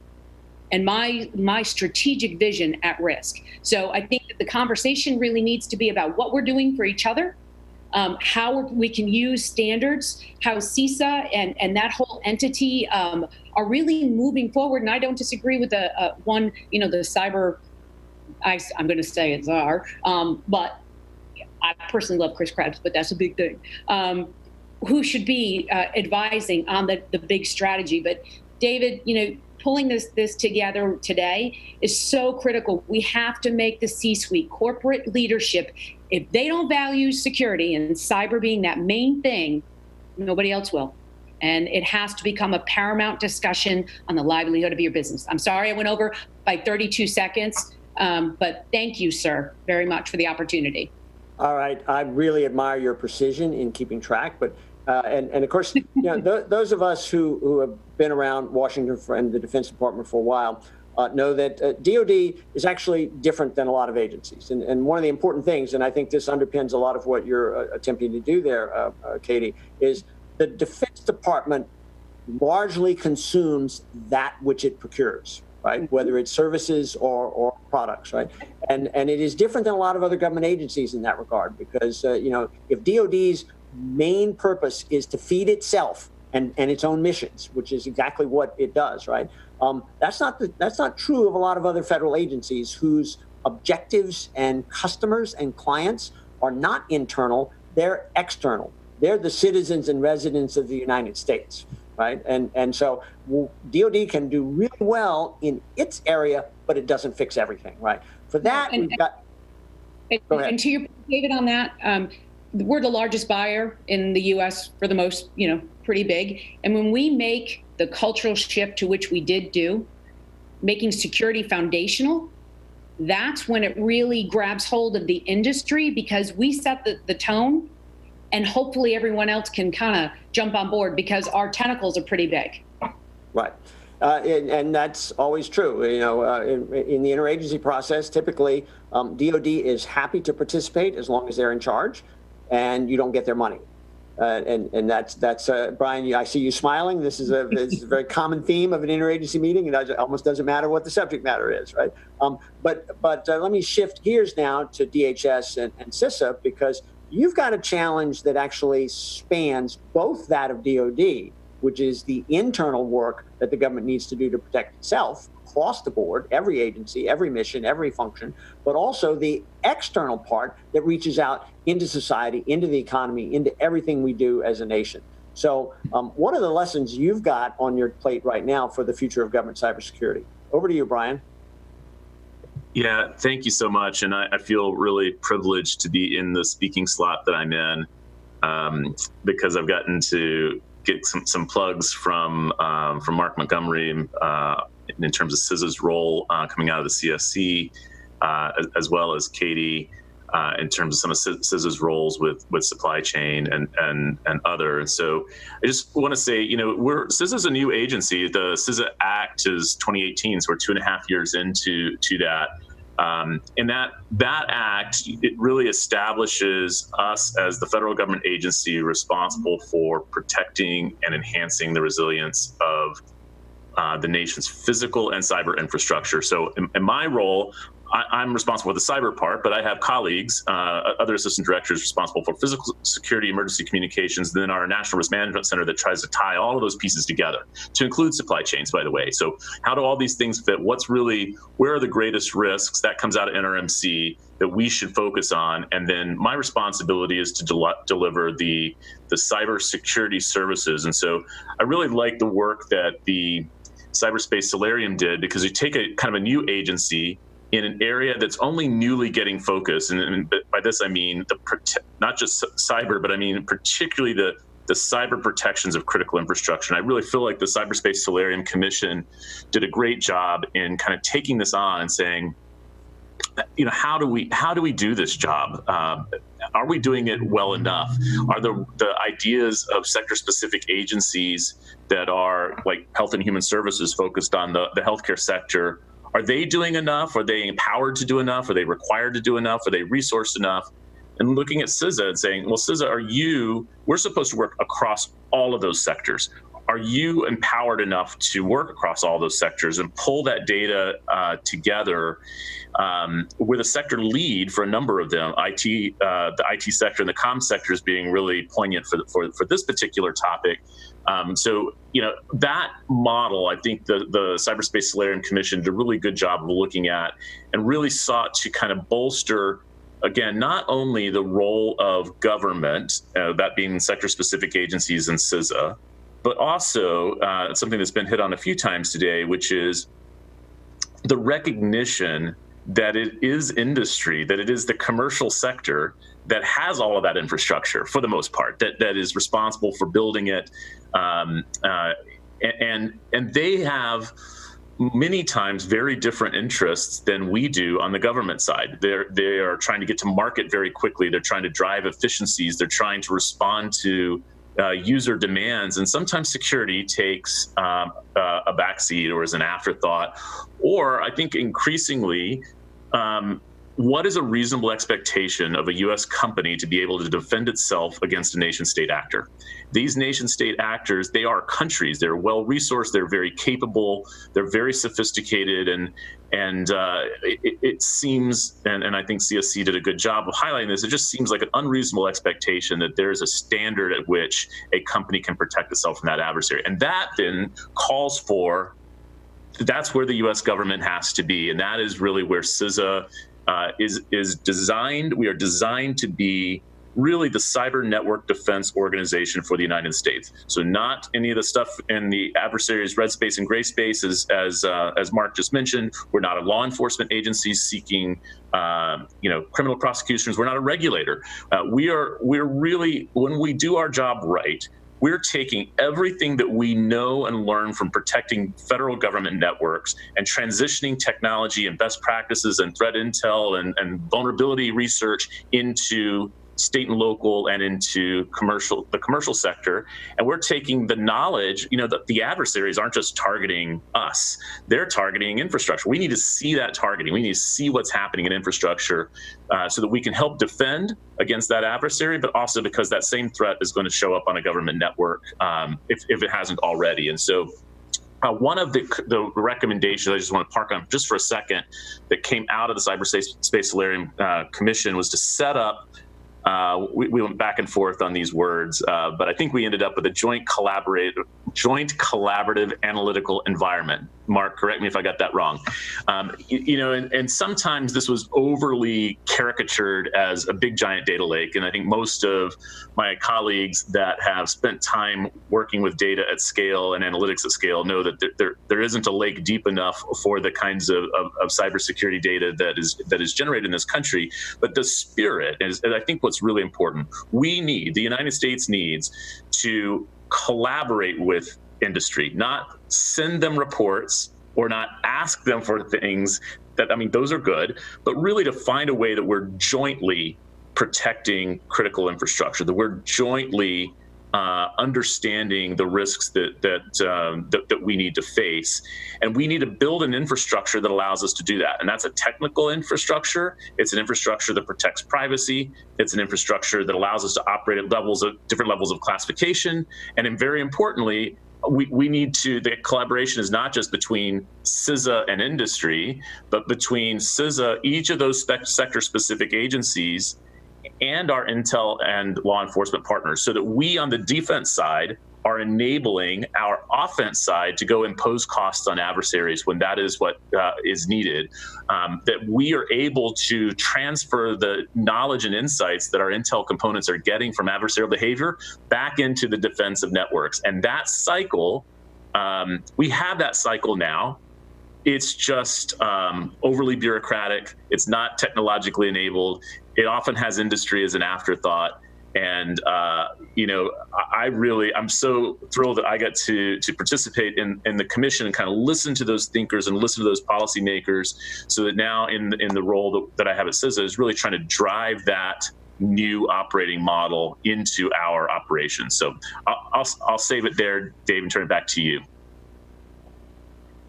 and my strategic vision at risk. So I think that the conversation really needs to be about what we're doing for each other, how we can use standards, how CISA and that whole entity are really moving forward. And I don't disagree with the cyber, I'm going to say it's czar, but I personally love Chris Krebs, but that's a big thing. Who should be advising on the big strategy. But David, pulling this together today is so critical. We have to make the C-suite, corporate leadership, if they don't value security and cyber being that main thing, nobody else will. And it has to become a paramount discussion on the livelihood of your business. I'm sorry I went over by 32 seconds, but thank you, sir, very much for the opportunity. All right, I really admire your precision in keeping track, but and of course, those of us who have been around Washington and the Defense Department for a while know that DoD is actually different than a lot of agencies. And one of the important things, and I think this underpins a lot of what you're attempting to do there, Katie, is the Defense Department largely consumes that which it procures, right? Whether it's services or products, right? And it is different than a lot of other government agencies in that regard, because if DoD's main purpose is to feed itself and its own missions, which is exactly what it does, right? That's not true of a lot of other federal agencies whose objectives and customers and clients are not internal, they're external. They're the citizens and residents of the United States, right? And so DoD can do really well in its area, but it doesn't fix everything, right? For that, we've got. Go ahead. And to your point, David, on that, we're the largest buyer in the U.S. for the most, pretty big. And when we make the cultural shift to which we did do, making security foundational, that's when it really grabs hold of the industry, because we set the tone, and hopefully everyone else can kind of jump on board because our tentacles are pretty big. Right. And that's always true. In the interagency process, typically DoD is happy to participate as long as they're in charge and you don't get their money. And that's Brian, I see you smiling. This is a very common theme of an interagency meeting, and it almost doesn't matter what the subject matter is, right? But let me shift gears now to DHS and CISA, because you've got a challenge that actually spans both that of DoD, which is the internal work that the government needs to do to protect itself across the board, every agency, every mission, every function, but also the external part that reaches out into society, into the economy, into everything we do as a nation. So what are the lessons you've got on your plate right now for the future of government cybersecurity? Over to you, Brian. Yeah, thank you so much. And I feel really privileged to be in the speaking slot that I'm in, because I've gotten to get some plugs from Mark Montgomery in terms of CISA's role coming out of the CSC, as well as Katie in terms of some of CISA's roles with supply chain and other. And so I just want to say, CISA's a new agency. The CISA Act is 2018, so we're 2.5 years into that. And that act, it really establishes us as the federal government agency responsible for protecting and enhancing the resilience of the nation's physical and cyber infrastructure. So in my role, I'm responsible for the cyber part, but I have colleagues, other assistant directors responsible for physical security, emergency communications, then our National Risk Management Center that tries to tie all of those pieces together, to include supply chains, by the way. So how do all these things fit? Where are the greatest risks? That comes out of NRMC that we should focus on. And then my responsibility is to deliver the cybersecurity services. And so I really like the work that the Cyberspace Solarium did, because you take a kind of a new agency in an area that's only newly getting focused. And by this, I mean not just cyber, but I mean particularly the cyber protections of critical infrastructure. And I really feel like the Cyberspace Solarium Commission did a great job in kind of taking this on and saying, how do we do this job? Are we doing it well enough? Are the ideas of sector-specific agencies that are like Health and Human Services focused on the healthcare sector, are they doing enough? Are they empowered to do enough? Are they required to do enough? Are they resourced enough? And looking at CISA and saying, well, CISA, we're supposed to work across all of those sectors. are you empowered enough to work across all those sectors and pull that data together with a sector lead for a number of them, the IT sector and the comm sectors being really poignant for this particular topic. So, that model, I think the Cyberspace Solarium Commission did a really good job of looking at and really sought to kind of bolster, again, not only the role of government, that being sector-specific agencies and CISA, but also something that's been hit on a few times today, which is the recognition that it is industry, that it is the commercial sector that has all of that infrastructure for the most part, that is responsible for building it. And they have many times very different interests than we do on the government side. They are trying to get to market very quickly. They're trying to drive efficiencies. They're trying to respond to user demands, and sometimes security takes a backseat or is an afterthought. Or I think increasingly, what is a reasonable expectation of a U.S. company to be able to defend itself against a nation-state actor? These nation-state actors, they are countries. They're well-resourced. They're very capable. They're very sophisticated. And it seems, and I think CSC did a good job of highlighting this, it just seems like an unreasonable expectation that there is a standard at which a company can protect itself from that adversary. And that then calls for, that's where the U.S. government has to be. And that is really where CISA is designed. We are designed to be really the cyber network defense organization for the United States. So not any of the stuff in the adversary's red space and gray space, as Mark just mentioned. We're not a law enforcement agency seeking criminal prosecutions. We're not a regulator. We're really, when we do our job right, we're taking everything that we know and learn from protecting federal government networks and transitioning technology and best practices and threat intel and vulnerability research into state and local and into the commercial sector. And we're taking the knowledge, that the adversaries aren't just targeting us, they're targeting infrastructure. We need to see that targeting. We need to see what's happening in infrastructure so that we can help defend against that adversary, but also because that same threat is going to show up on a government network if it hasn't already. And so one of the recommendations I just want to park on just for a second that came out of the Cyberspace Solarium Commission was to set up, we went back and forth on these words, but I think we ended up with a joint collaborative analytical environment. Mark, correct me if I got that wrong. And sometimes this was overly caricatured as a big giant data lake. And I think most of my colleagues that have spent time working with data at scale and analytics at scale know that there isn't a lake deep enough for the kinds of cybersecurity data that is generated in this country. But the spirit is, and I think what's really important, the United States needs to collaborate with industry, not send them reports or not ask them for things those are good, but really to find a way that we're jointly protecting critical infrastructure, that we're jointly understanding the risks that we need to face. And we need to build an infrastructure that allows us to do that. And that's a technical infrastructure. It's an infrastructure that protects privacy. It's an infrastructure that allows us to operate at different levels of classification. And very importantly, we need to, the collaboration is not just between CISA and industry, but between CISA, each of those sector-specific agencies, and our intel and law enforcement partners, so that we on the defense side are enabling our offense side to go impose costs on adversaries when that is what is needed, that we are able to transfer the knowledge and insights that our intel components are getting from adversarial behavior back into the defensive networks. And that cycle, we have that cycle now. It's just overly bureaucratic. It's not technologically enabled. It often has industry as an afterthought. And, I'm so thrilled that I got to participate in the commission and kind of listen to those thinkers and listen to those policymakers, so that now in the role that I have at CISA is really trying to drive that new operating model into our operations. So I'll save it there, Dave, and turn it back to you.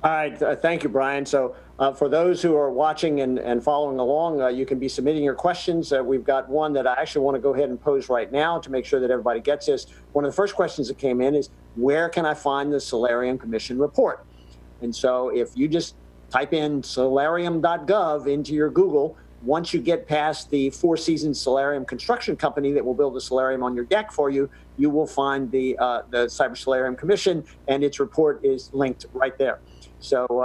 All right, thank you, Brian. So For those who are watching and following along, you can be submitting your questions. We've got one that I actually want to go ahead and pose right now to make sure that everybody gets this. One of the first questions that came in is, where can I find the Solarium Commission report? And so if you just type in solarium.gov into your Google, once you get past the Four Seasons Solarium construction company that will build a solarium on your deck for you, you will find the Cyber Solarium Commission, and its report is linked right there. So,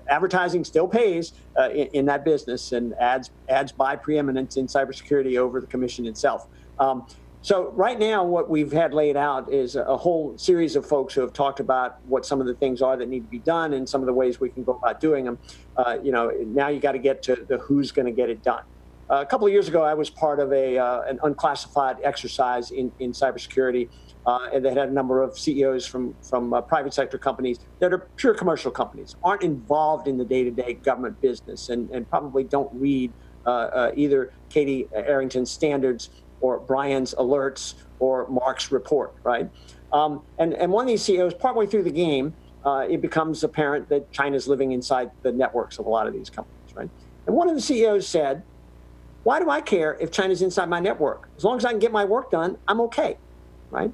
advertising still pays in that business, and ads buy preeminence in cybersecurity over the commission itself. So right now, what we've had laid out is a whole series of folks who have talked about what some of the things are that need to be done and some of the ways we can go about doing them. Now you got to get to the who's going to get it done. A couple of years ago, I was part of an unclassified exercise in cybersecurity, and they had a number of CEOs from private sector companies that are pure commercial companies, aren't involved in the day-to-day government business, and probably don't read either Katie Arrington's standards or Brian's alerts or Mark's report, right? And one of these CEOs, partway through the game, it becomes apparent that China's living inside the networks of a lot of these companies, right? And one of the CEOs said, why do I care if China's inside my network? As long as I can get my work done, I'm okay, right?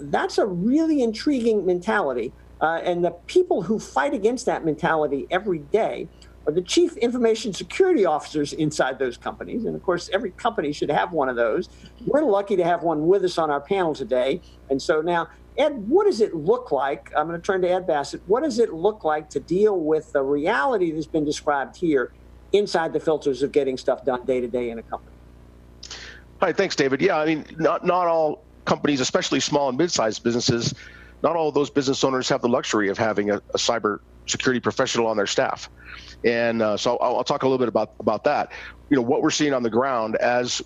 That's a really intriguing mentality. And the people who fight against that mentality every day are the chief information security officers inside those companies. And of course, every company should have one of those. We're lucky to have one with us on our panel today. And so now, Ed, what does it look like? I'm going to turn to Ed Bassett. What does it look like to deal with the reality that's been described here inside the filters of getting stuff done day to day in a company? Hi, thanks, David. Yeah, I mean, not all companies, especially small and mid-sized businesses, not all of those business owners have the luxury of having a cyber security professional on their staff. And so I'll talk a little bit about that. What we're seeing on the ground as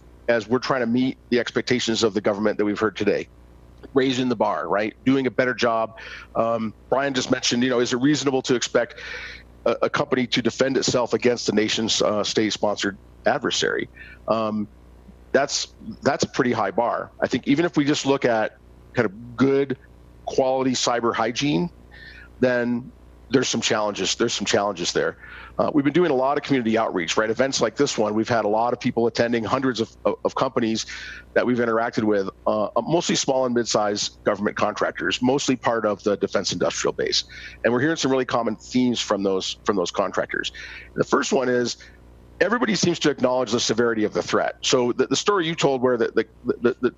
we're trying to meet the expectations of the government that we've heard today, raising the bar, right? Doing a better job. Brian just mentioned, is it reasonable to expect a company to defend itself against the nation's state-sponsored adversary? That's a pretty high bar. I think even if we just look at kind of good quality cyber hygiene, then there's some challenges. There's some challenges there. We've been doing a lot of community outreach, right? Events like this one, we've had a lot of people attending, hundreds of companies that we've interacted with, mostly small and mid-sized government contractors, mostly part of the defense industrial base. And we're hearing some really common themes from those contractors. The first one is everybody seems to acknowledge the severity of the threat. So the story you told where the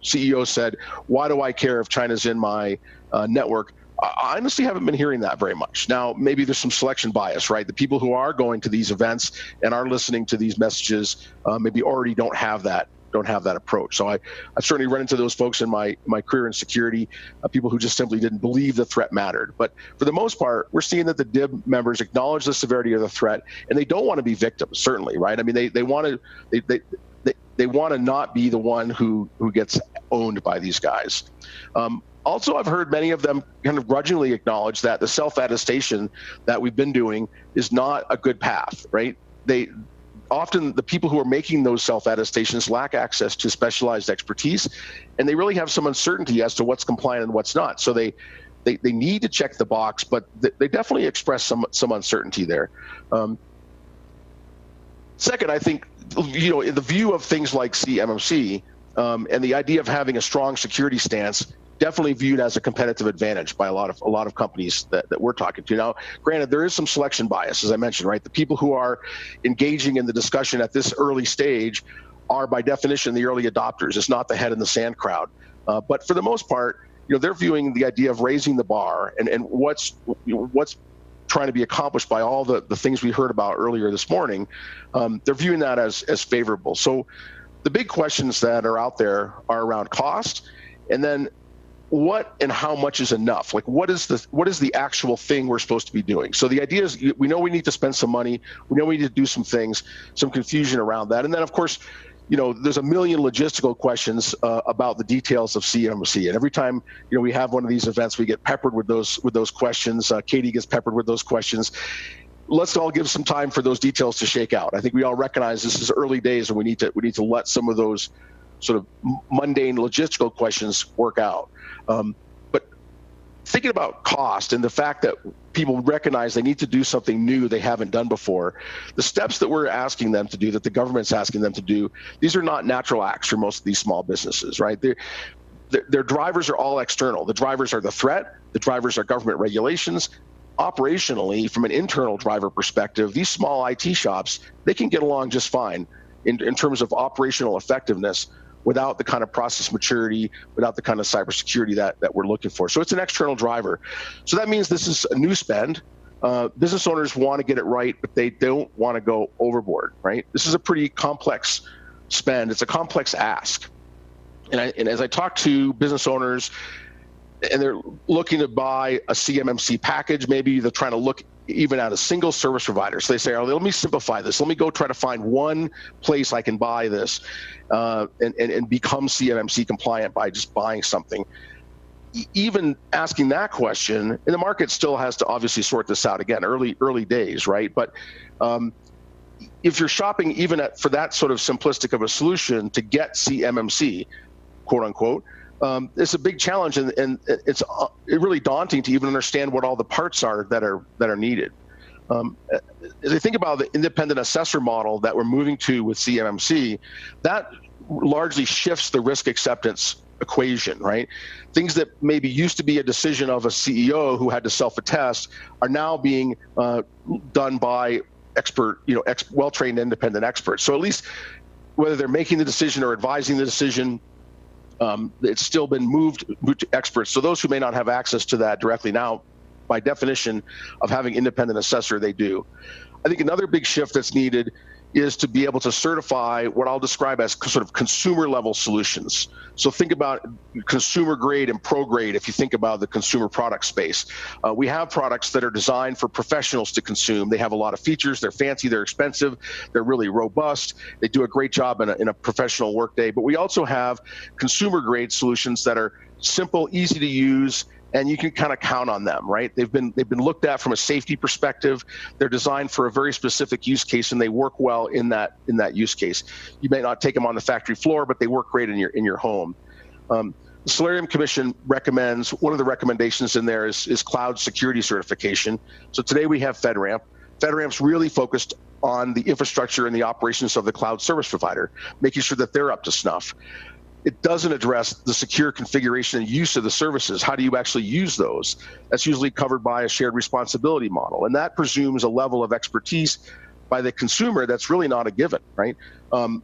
CEO said, why do I care if China's in my network? I honestly haven't been hearing that very much. Now, maybe there's some selection bias, right? The people who are going to these events and are listening to these messages maybe already don't have that approach. So I've certainly run into those folks in my career in security, people who just simply didn't believe the threat mattered. But for the most part, we're seeing that the DIB members acknowledge the severity of the threat, and they don't want to be victims, certainly, right? I mean, they want to not be the one who gets owned by these guys. Also, I've heard many of them kind of grudgingly acknowledge that the self-attestation that we've been doing is not a good path, right? Often the people who are making those self-attestations lack access to specialized expertise, and they really have some uncertainty as to what's compliant and what's not. So they need to check the box, but they definitely express some uncertainty there. Second, I think, in the view of things like CMMC and the idea of having a strong security stance, definitely viewed as a competitive advantage by a lot of companies that we're talking to. Now, granted, there is some selection bias, as I mentioned, right? The people who are engaging in the discussion at this early stage are, by definition, the early adopters. It's not the head in the sand crowd. But for the most part, they're viewing the idea of raising the bar and what's trying to be accomplished by all the things we heard about earlier this morning. They're viewing that as favorable. So the big questions that are out there are around cost, and then what and how much is enough? Like, what is the actual thing we're supposed to be doing? So the idea is, we know we need to spend some money. We know we need to do some things, some confusion around that. And then, of course, there's a million logistical questions about the details of CMMC. And every time, we have one of these events, we get peppered with those questions. Katie gets peppered with those questions. Let's all give some time for those details to shake out. I think we all recognize this is early days, and we need to let some of those sort of mundane logistical questions work out. But thinking about cost and the fact that people recognize they need to do something new they haven't done before, the steps that we're asking them to do, that the government's asking them to do, these are not natural acts for most of these small businesses, right? Their drivers are all external. The drivers are the threat. The drivers are government regulations. Operationally, from an internal driver perspective, these small IT shops, they can get along just fine in terms of operational effectiveness without the kind of process maturity, without the kind of cybersecurity that we're looking for. So it's an external driver. So that means this is a new spend. Business owners want to get it right, but they don't want to go overboard, right? This is a pretty complex spend. It's a complex ask. And as I talk to business owners, and they're looking to buy a CMMC package, maybe they're trying to look even at a single service provider. So they say, oh, let me simplify this. Let me go try to find one place I can buy this and become CMMC compliant by just buying something. Even asking that question, and the market still has to obviously sort this out again, early days, right? But if you're shopping even for that sort of simplistic of a solution to get CMMC, quote unquote, it's a big challenge, and it's really daunting to even understand what all the parts are that are needed. As I think about the independent assessor model that we're moving to with CMMC, that largely shifts the risk acceptance equation, right? Things that maybe used to be a decision of a CEO who had to self-attest are now being done by expert, well-trained independent experts. So at least whether they're making the decision or advising the decision, it's still been moved to experts. So those who may not have access to that directly now, by definition of having independent assessor, they do. I think another big shift that's needed is to be able to certify what I'll describe as sort of consumer level solutions. So think about consumer grade and pro grade if you think about the consumer product space. We have products that are designed for professionals to consume. They have a lot of features, they're fancy, they're expensive, they're really robust, they do a great job in a professional workday. But we also have consumer grade solutions that are simple, easy to use, and you can kind of count on them, right? They've been looked at from a safety perspective. They're designed for a very specific use case, and they work well in that use case. You may not take them on the factory floor, but they work great in your home. The Solarium Commission recommends, one of the recommendations in there is cloud security certification. So today we have FedRAMP. FedRAMP's really focused on the infrastructure and the operations of the cloud service provider, making sure that they're up to snuff. It doesn't address the secure configuration and use of the services. How do you actually use those? That's usually covered by a shared responsibility model. And that presumes a level of expertise by the consumer that's really not a given, right?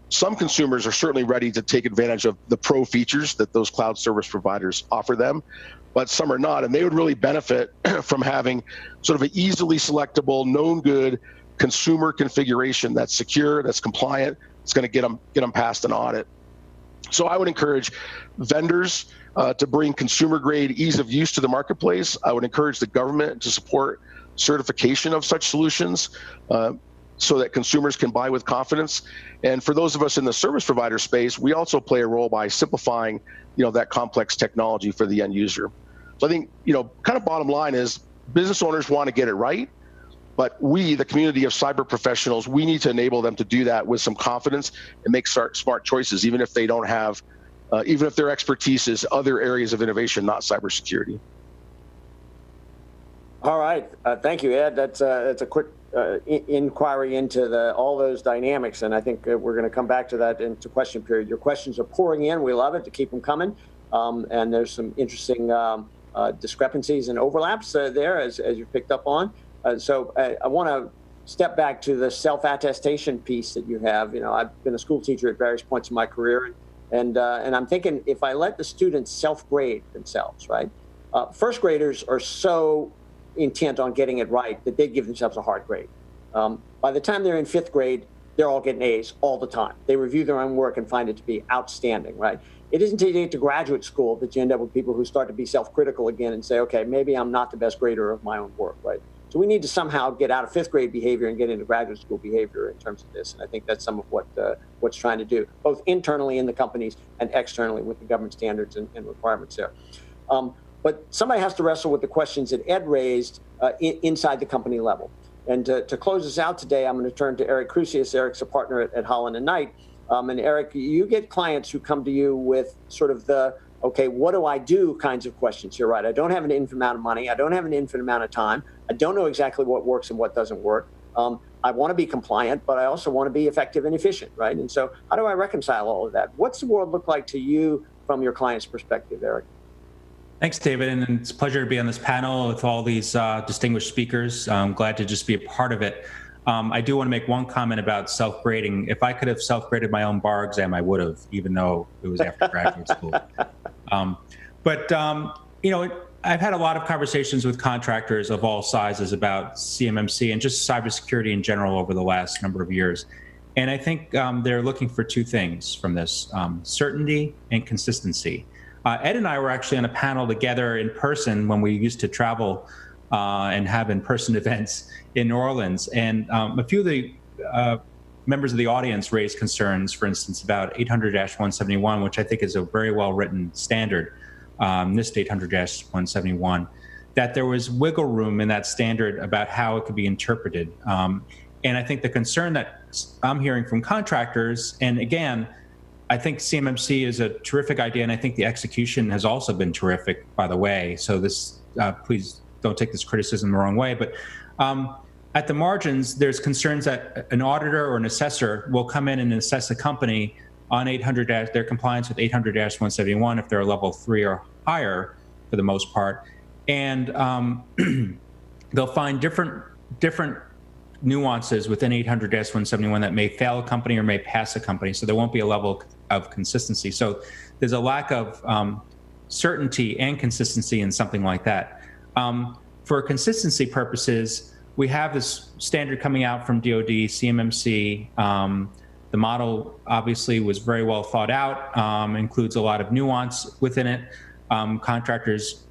Some consumers are certainly ready to take advantage of the pro features that those cloud service providers offer them, but some are not. And they would really benefit from having sort of an easily selectable, known good consumer configuration that's secure, that's compliant, it's going to get them past an audit. So I would encourage vendors to bring consumer grade ease of use to the marketplace. I would encourage the government to support certification of such solutions so that consumers can buy with confidence. And for those of us in the service provider space, we also play a role by simplifying, that complex technology for the end user. So I think, kind of bottom line is business owners want to get it right. But we, the community of cyber professionals, we need to enable them to do that with some confidence and make smart choices, even if they don't have, even if their expertise is other areas of innovation, not cybersecurity. All right, thank you, Ed. That's a quick inquiry into all those dynamics, and I think we're going to come back to that into question period. Your questions are pouring in. We love it, to keep them coming, and there's some interesting discrepancies and overlaps there, as you picked up on. So I want to step back to the self-attestation piece that you have. I've been a school teacher at various points in my career, and I'm thinking, if I let the students self-grade themselves, right? First graders are so intent on getting it right that they give themselves a hard grade. By the time they're in fifth grade, they're all getting A's all the time. They review their own work and find it to be outstanding, right? It isn't until you get to graduate school that you end up with people who start to be self-critical again and say, okay, maybe I'm not the best grader of my own work, right? So we need to somehow get out of fifth grade behavior and get into graduate school behavior in terms of this. And I think that's some of what's trying to do, both internally in the companies and externally with the government standards and requirements there. But somebody has to wrestle with the questions that Ed raised inside the company level. And to close us out today, I'm going to turn to Eric Crusius. Eric's a partner at Holland & Knight. And Eric, you get clients who come to you with sort of the okay, what do I do kinds of questions. You're right. I don't have an infinite amount of money. I don't have an infinite amount of time. I don't know exactly what works and what doesn't work. I want to be compliant, but I also want to be effective and efficient, right? And so how do I reconcile all of that? What's the world look like to you from your client's perspective, Eric? Thanks, David, and it's a pleasure to be on this panel with all these distinguished speakers. I'm glad to just be a part of it. I do want to make one comment about self-grading. If I could have self-graded my own bar exam, I would have, even though it was after graduate school. You know, I've had a lot of conversations with contractors of all sizes about CMMC and just cybersecurity in general over the last number of years. And I think they're looking for two things from this, certainty and consistency. Ed and I were actually on a panel together in person when we used to travel and have in-person events in New Orleans. And a few of the members of the audience raised concerns, for instance, about 800-171, which I think is a very well-written standard, NIST 800-171, that there was wiggle room in that standard about how it could be interpreted. And I think the concern that I'm hearing from contractors, and again, I think CMMC is a terrific idea, and I think the execution has also been terrific, by the way. So this, please don't take this criticism the wrong way, but at the margins, there's concerns that an auditor or an assessor will come in and assess a company on their compliance with 800-171 if they're a level 3 or higher, for the most part, and they'll find different nuances within 800-171 that may fail a company or may pass a company, so there won't be a level of consistency. So there's a lack of certainty and consistency in something like that. For consistency purposes, we have this standard coming out from DoD, CMMC. The model obviously was very well thought out, includes a lot of nuance within it. Contractors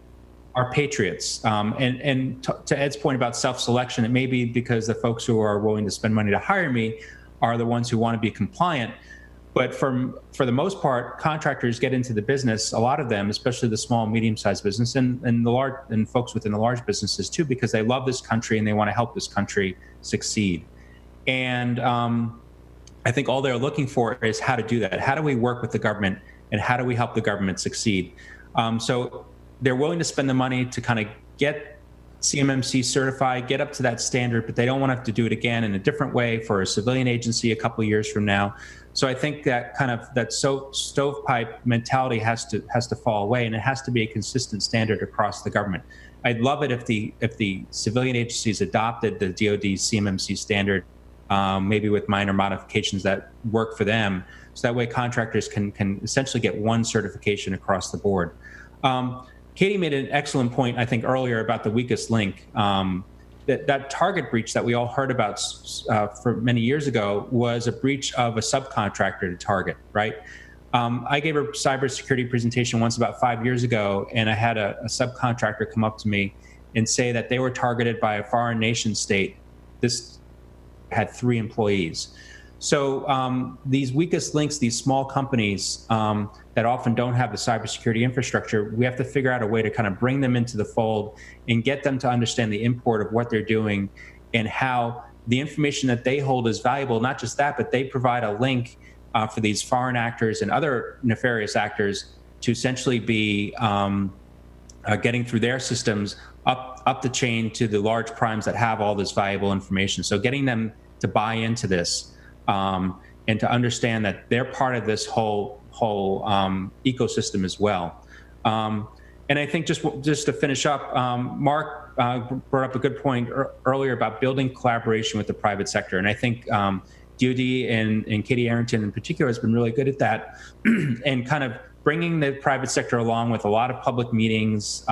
are patriots. And to Ed's point about self-selection, it may be because the folks who are willing to spend money to hire me are the ones who want to be compliant. But for the most part, contractors get into the business, a lot of them, especially the small and medium-sized business and the large and folks within the large businesses too, because they love this country and they want to help this country succeed. And I think all they're looking for is how to do that. How do we work with the government and how do we help the government succeed? So they're willing to spend the money to kind of get CMMC certified, get up to that standard, but they don't want to have to do it again in a different way for a civilian agency a couple of years from now. So I think that kind of that stovepipe mentality has to fall away, and it has to be a consistent standard across the government. I'd love it if the civilian agencies adopted the DoD CMMC standard, maybe with minor modifications that work for them, so that way contractors can essentially get one certification across the board. Katie made an excellent point, I think, earlier about the weakest link. That Target breach that we all heard about for many years ago was a breach of a subcontractor to Target, right? I gave a cybersecurity presentation once about 5 years ago, and I had a subcontractor come up to me and say that they were targeted by a foreign nation state. This had 3 employees. So these weakest links, these small companies that often don't have the cybersecurity infrastructure, we have to figure out a way to kind of bring them into the fold and get them to understand the import of what they're doing and how the information that they hold is valuable. Not just that, but they provide a link for these foreign actors and other nefarious actors to essentially be getting through their systems up the chain to the large primes that have all this valuable information. So getting them to buy into this and to understand that they're part of this whole ecosystem as well. And I think just to finish up, Mark brought up a good point earlier about building collaboration with the private sector. And I think DoD and Katie Arrington in particular has been really good at that and kind of bringing the private sector along with a lot of public meetings,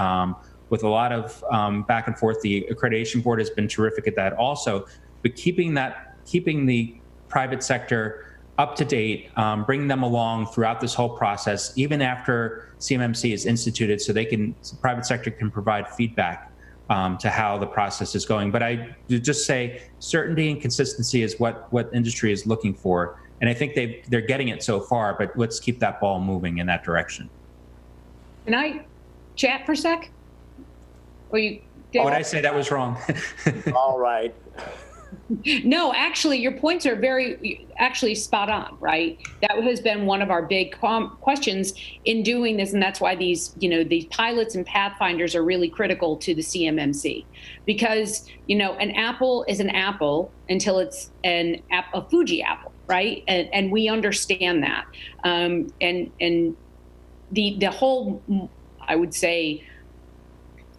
with a lot of back and forth. The accreditation board has been terrific at that also, but keeping the private sector up to date, bringing them along throughout this whole process, even after CMMC is instituted, so the private sector can provide feedback to how the process is going. But I just say certainty and consistency is what industry is looking for. And I think they're getting it so far, but let's keep that ball moving in that direction. Can I chat for a sec? Or you? Would I say that was wrong? All right. No, actually, your points are actually spot on, right? That has been one of our big questions in doing this, and that's why these pilots and pathfinders are really critical to the CMMC, because an apple is an apple until it's a Fuji apple, right? And we understand that, and the whole, I would say,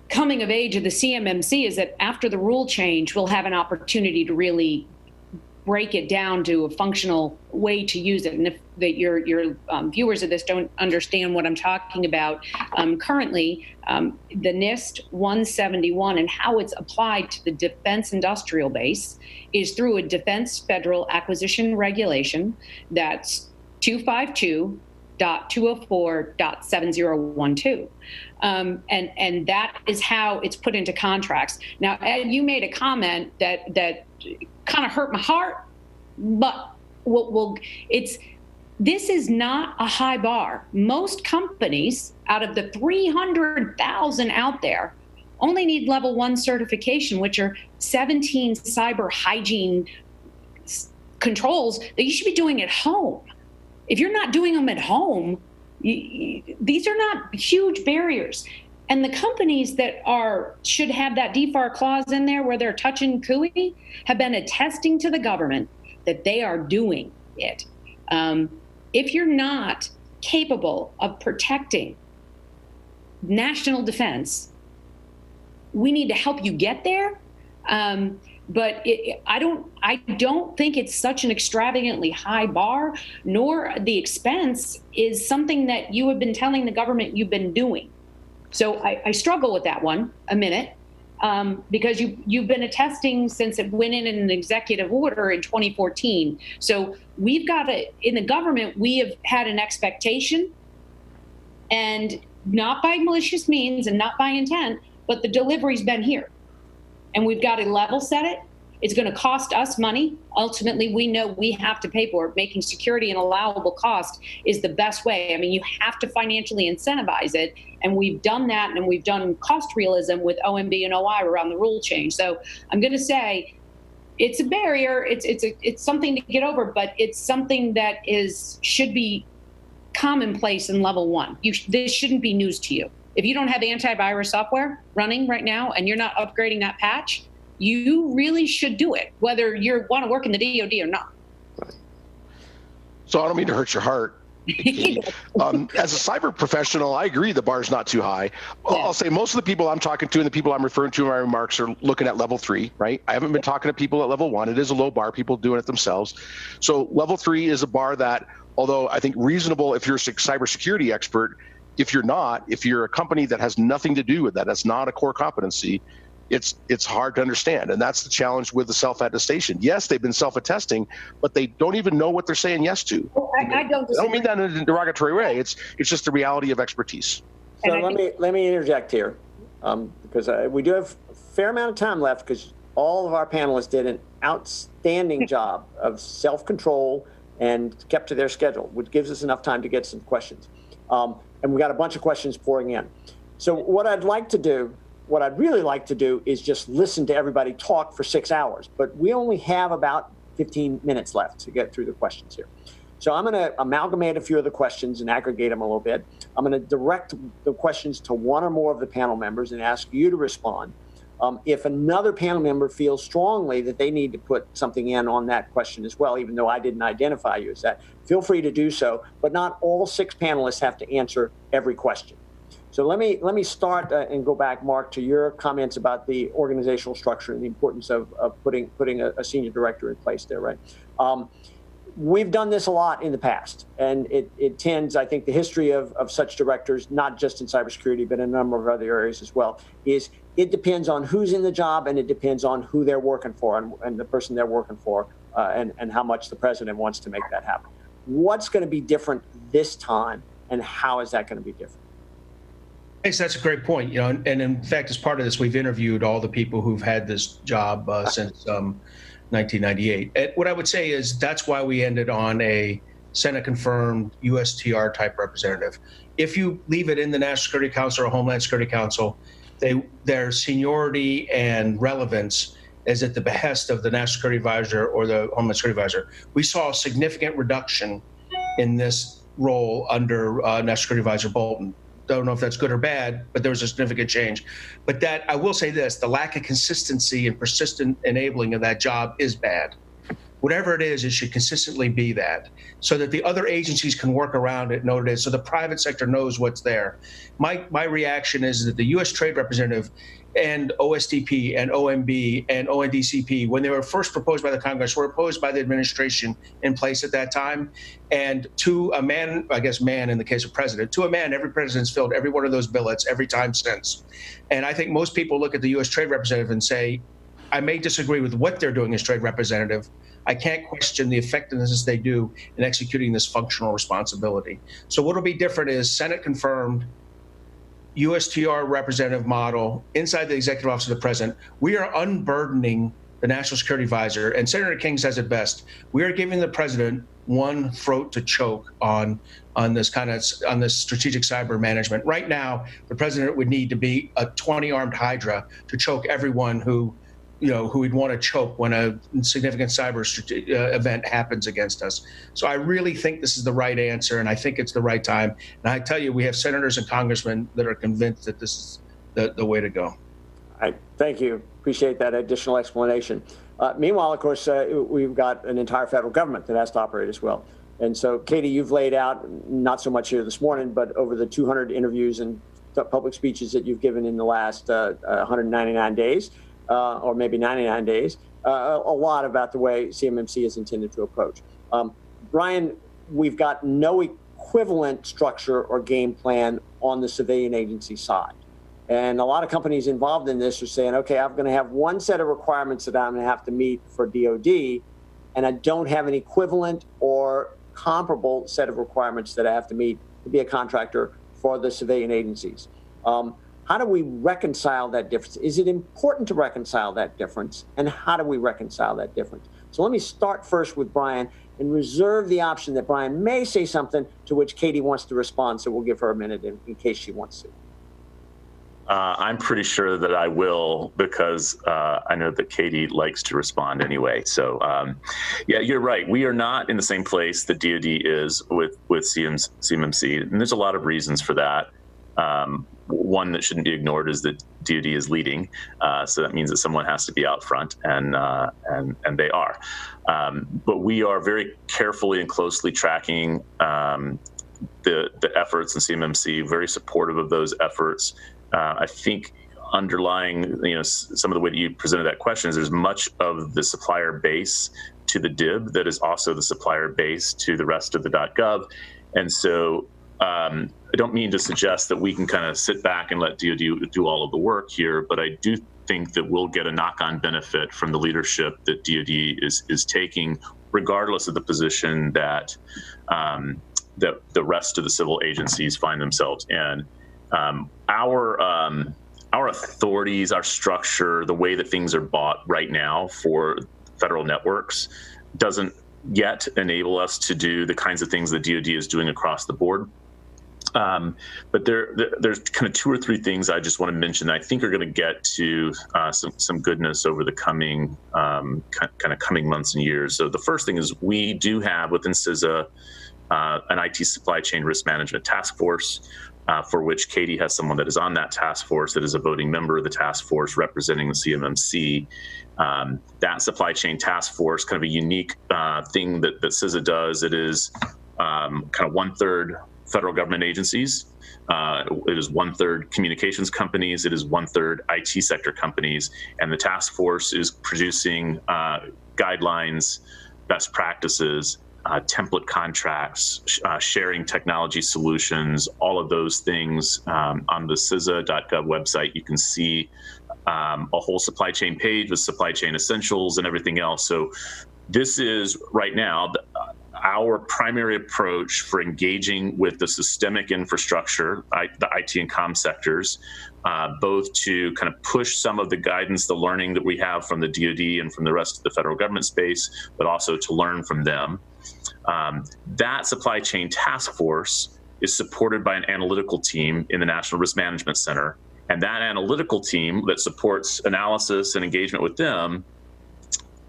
coming of age of the CMMC is that after the rule change, we'll have an opportunity to really break it down to a functional way to use it. And if your viewers of this don't understand what I'm talking about, currently, the NIST 171 and how it's applied to the defense industrial base is through a Defense Federal Acquisition Regulation that's 252.204.7012. And that is how it's put into contracts. Now, Ed, you made a comment that kind of hurt my heart, but this is not a high bar. Most companies, out of the 300,000 out there, only need level 1 certification, which are 17 cyber hygiene controls that you should be doing at home. If you're not doing them at home, these are not huge barriers. And the companies that should have that DFAR clause in there where they're touching CUI have been attesting to the government that they are doing it. If you're not capable of protecting national defense, we need to help you get there. But I don't think it's such an extravagantly high bar, nor the expense is something that you have been telling the government you've been doing. So I struggle with that one a minute, because you've been attesting since it went in an executive order in 2014. So we've got in the government, we have had an expectation, and not by malicious means and not by intent, but the delivery's been here. And we've got to level set it. It's going to cost us money. Ultimately, we know we have to pay for it. Making security an allowable cost is the best way. I mean, you have to financially incentivize it. And we've done that, and we've done cost realism with OMB and OI around the rule change. So I'm going to say it's a barrier. It's something to get over, but it's something that should be commonplace in level 1. This shouldn't be news to you. If you don't have antivirus software running right now and you're not upgrading that patch, you really should do it, whether you want to work in the DoD or not. So I don't mean to hurt your heart. As a cyber professional, I agree the bar's not too high. Yeah. I'll say most of the people I'm talking to and the people I'm referring to in my remarks are looking at level 3, right? I haven't been talking to people at level 1. It is a low bar, people doing it themselves. So level 3 is a bar that, although I think reasonable if you're a cybersecurity expert, if you're a company that has nothing to do with that's not a core competency, it's hard to understand. And that's the challenge with the self-attestation. Yes, they've been self-attesting, but they don't even know what they're saying yes to. I don't mean that in a derogatory way. It's just the reality of expertise. So let me interject here, because we do have a fair amount of time left, because all of our panelists did an outstanding job of self-control and kept to their schedule, which gives us enough time to get some questions. And we got a bunch of questions pouring in. So what I'd really like to do is just listen to everybody talk for 6 hours, but we only have about 15 minutes left to get through the questions here. So I'm going to amalgamate a few of the questions and aggregate them a little bit. I'm going to direct the questions to one or more of the panel members and ask you to respond. If another panel member feels strongly that they need to put something in on that question as well, even though I didn't identify you as that, feel free to do so, but not all 6 panelists have to answer every question. So let me start and go back, Mark, to your comments about the organizational structure and the importance of putting a senior director in place there, right? We've done this a lot in the past, and it tends, I think, the history of such directors, not just in cybersecurity, but in a number of other areas as well, is it depends on who's in the job, and it depends on who they're working for and the person they're working for, and how much the president wants to make that happen. What's going to be different this time, and how is that going to be different? Thanks. That's a great point. And in fact, as part of this, we've interviewed all the people who've had this job since 1998. And what I would say is that's why we ended on a Senate-confirmed USTR type representative. If you leave it in the National Security Council or Homeland Security Council, their seniority and relevance is at the behest of the National Security Advisor or the Homeland Security Advisor. We saw a significant reduction in this role under National Security Advisor Bolton. Don't know if that's good or bad, but there was a significant change. But that, I will say this, the lack of consistency and persistent enabling of that job is bad. Whatever it is, it should consistently be that, so that the other agencies can work around it, know what it is, so the private sector knows what's there. My reaction is that the U.S. Trade Representative and OSDP and OMB and ONDCP, when they were first proposed by the Congress, were opposed by the administration in place at that time. And to a man, I guess man in the case of president, to a man, every president's filled every one of those billets every time since. And I think most people look at the U.S. Trade Representative and say, I may disagree with what they're doing as Trade Representative. I can't question the effectiveness they do in executing this functional responsibility. So what'll be different is Senate confirmed, USTR representative model inside the executive office of the president. We are unburdening the National Security Advisor, and Senator King says it best. We are giving the president one throat to choke on this strategic cyber management. Right now, the president would need to be a 20-armed hydra to choke everyone who we'd want to choke when a significant cyber event happens against us. So I really think this is the right answer, and I think it's the right time. And I tell you, we have senators and congressmen that are convinced that this is the way to go. Thank you. Appreciate that additional explanation. Meanwhile, of course, we've got an entire federal government that has to operate as well. And so, Katie, you've laid out, not so much here this morning, but over the 200 interviews and public speeches that you've given in the last 199 days, or maybe 99 days, a lot about the way CMMC is intended to approach. Brian, we've got no equivalent structure or game plan on the civilian agency side. And a lot of companies involved in this are saying, okay, I'm going to have one set of requirements that I'm going to have to meet for DoD, and I don't have an equivalent or comparable set of requirements that I have to meet to be a contractor for the civilian agencies. How do we reconcile that difference? Is it important to reconcile that difference? And how do we reconcile that difference? So let me start first with Brian and reserve the option that Brian may say something to which Katie wants to respond. So we'll give her a minute in case she wants to. I'm pretty sure that I will, because I know that Katie likes to respond anyway. So yeah, you're right. We are not in the same place that DoD is with CMMC. And there's a lot of reasons for that. One that shouldn't be ignored is that DoD is leading, so that means that someone has to be out front, and they are. But we are very carefully and closely tracking the efforts in CMMC, very supportive of those efforts. I think underlying, some of the way that you presented that question is there's much of the supplier base to the DIB that is also the supplier base to the rest of the .gov, and so. I don't mean to suggest that we can kind of sit back and let DoD do all of the work here, but I do think that we'll get a knock-on benefit from the leadership that DoD is taking, regardless of the position that the rest of the civil agencies find themselves in. Our authorities, our structure, the way that things are bought right now for federal networks doesn't yet enable us to do the kinds of things that DoD is doing across the board. But there's kind of two or three things I just want to mention that I think are going to get to some goodness over the coming coming months and years. So the first thing is we do have within CISA an IT supply chain risk management task force, for which Katie has someone that is on that task force that is a voting member of the task force representing the CMMC. That supply chain task force, kind of a unique thing that CISA does. It is kind of 1/3 federal government agencies. It is 1/3 communications companies. It is 1/3 IT sector companies. And the task force is producing guidelines, best practices, template contracts, sharing technology solutions, all of those things. On the CISA.gov website, you can see a whole supply chain page with supply chain essentials and everything else. So this is right now our primary approach for engaging with the systemic infrastructure, the IT and comm sectors, both to kind of push some of the guidance, the learning that we have from the DoD and from the rest of the federal government space, but also to learn from them. That supply chain task force is supported by an analytical team in the National Risk Management Center. And that analytical team that supports analysis and engagement with them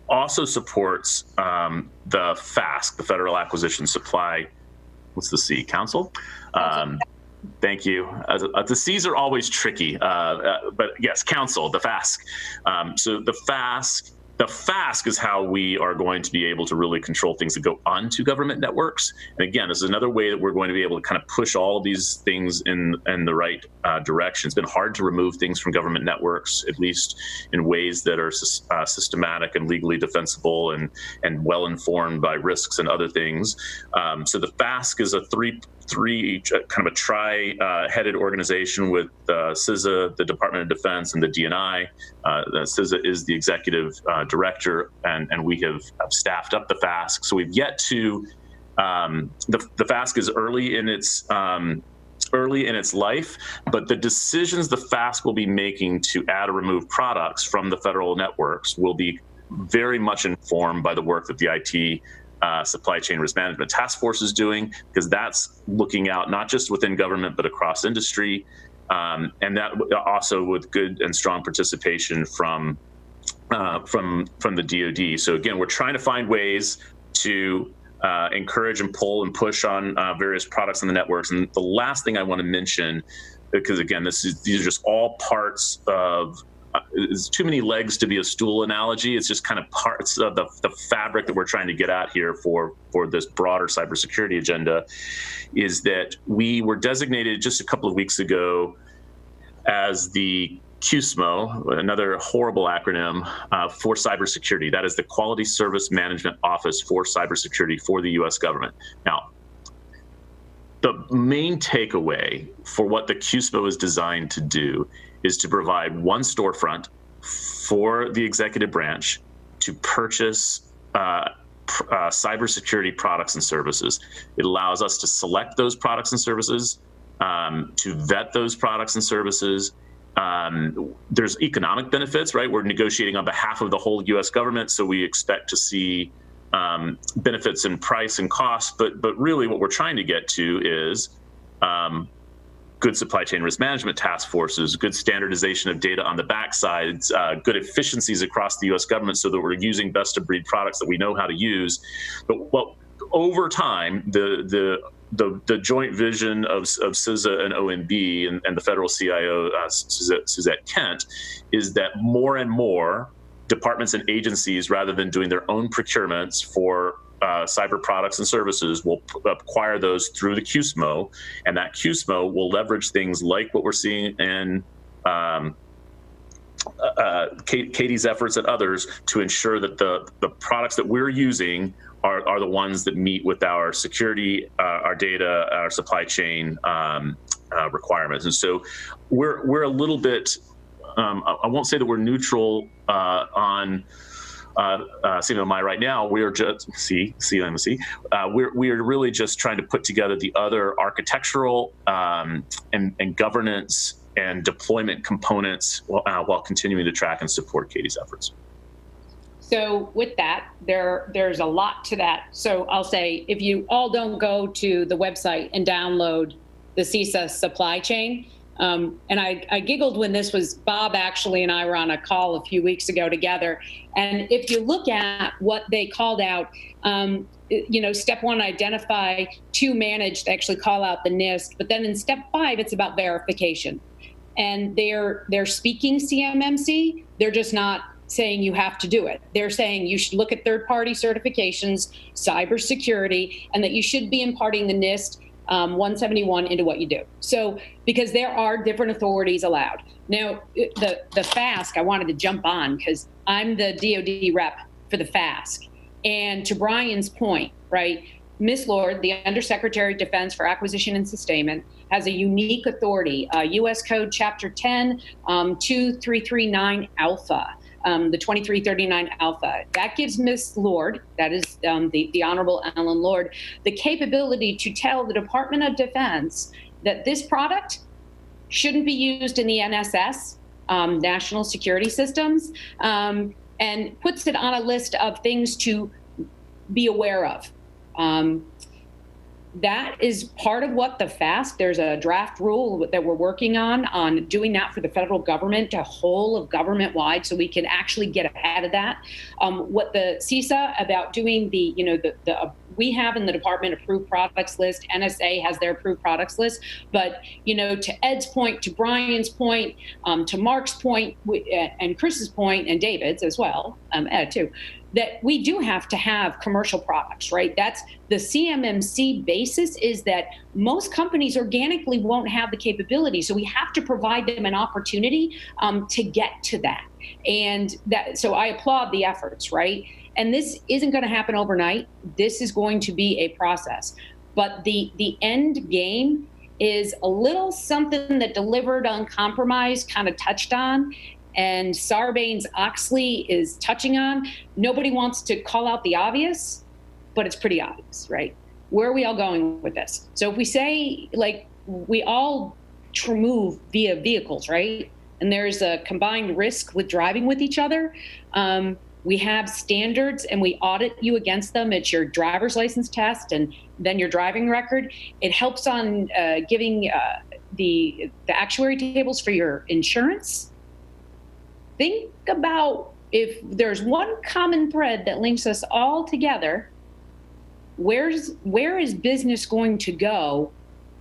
also supports the FASC, the Federal Acquisition Supply, what's the C, Council? Thank you. The C's are always tricky, but yes, Council, the FASC. So the FASC is how we are going to be able to really control things that go onto government networks. And again, this is another way that we're going to be able to kind of push all of these things in the right direction. It's been hard to remove things from government networks, at least in ways that are systematic and legally defensible and well-informed by risks and other things. So the FASC is a three kind of a tri-headed organization with CISA, the Department of Defense, and the DNI. CISA is the executive director, and we have staffed up the FASC. So we've yet to, the FASC is early in its life, but the decisions the FASC will be making to add or remove products from the federal networks will be very much informed by the work that the IT Supply Chain Risk Management Task Force is doing, because that's looking out not just within government but across industry, and that also with good and strong participation from the DoD. So again, we're trying to find ways to encourage and pull and push on various products in the networks. And the last thing I want to mention, because again, these are just all parts of. It's too many legs to be a stool analogy. It's just kind of parts of the fabric that we're trying to get at here for this broader cybersecurity agenda, is that we were designated just a couple of weeks ago as the QSMO, another horrible acronym, for cybersecurity. That is the Quality Service Management Office for Cybersecurity for the US government. Now, the main takeaway for what the QSMO is designed to do is to provide one storefront for the executive branch to purchase cybersecurity products and services. It allows us to select those products and services, to vet those products and services. There's economic benefits, right? We're negotiating on behalf of the whole US government, so we expect to see benefits in price and cost, but really what we're trying to get to is good supply chain risk management task forces, good standardization of data on the backside, good efficiencies across the US government so that we're using best of breed products that we know how to use. But over time, the joint vision of CISA and OMB and the federal CIO, Suzette Kent, is that more and more departments and agencies, rather than doing their own procurements for cyber products and services, will acquire those through the QSMO, and that QSMO will leverage things like what we're seeing in Katie's efforts and others to ensure that the products that we're using are the ones that meet with our security, our data, our supply chain requirements. And so we're a little bit, I won't say that we're neutral on CMMI right now. We are just CMMC. We are really just trying to put together the other architectural and governance and deployment components while continuing to track and support Katie's efforts. So with that, there's a lot to that. So I'll say, if you all don't go to the website and download the CISA supply chain, and I giggled when this was Bob actually and I were on a call a few weeks ago together. And if you look at what they called out, step one, identify; two, manage, to actually call out the NIST. But then in step 5, it's about verification. And they're speaking CMMC. They're just not saying you have to do it. They're saying you should look at third-party certifications, cybersecurity, and that you should be imparting the NIST 171 into what you do. So, because there are different authorities allowed. Now, the FASC, I wanted to jump on because I'm the DoD rep for the FASC. And to Brian's point, right, Ms. Lord, the Undersecretary of Defense for Acquisition and Sustainment, has a unique authority, US Code Chapter 10, 2339 Alpha. The 2339 Alpha. That gives Ms. Lord, that is the Honorable Ellen Lord, the capability to tell the Department of Defense that this product shouldn't be used in the NSS, National Security Systems, and puts it on a list of things to be aware of. that is part of what the FASC, there's a draft rule that we're working on doing that for the federal government, to whole of government wide, so we can actually get ahead of that. What the CISA about doing the, we have in the department approved products list, NSA has their approved products list, but, to Ed's point, to Brian's point, to Mark's point, and Chris's point, and David's as well, Ed too, that we do have to have commercial products, right? That's the CMMC basis, is that most companies organically won't have the capability. So we have to provide them an opportunity to get to that. And so I applaud the efforts, right? And this isn't going to happen overnight. This is going to be a process. But the end game is a little something that Delivered Uncompromised kind of touched on, and Sarbanes-Oxley is touching on. Nobody wants to call out the obvious, but it's pretty obvious, right? Where are we all going with this? So if we say, like, we all move via vehicles, right? And there's a combined risk with driving with each other. We have standards and we audit you against them. It's your driver's license test and then your driving record. It helps on giving the actuary tables for your insurance. Think about, if there's one common thread that links us all together, where is business going to go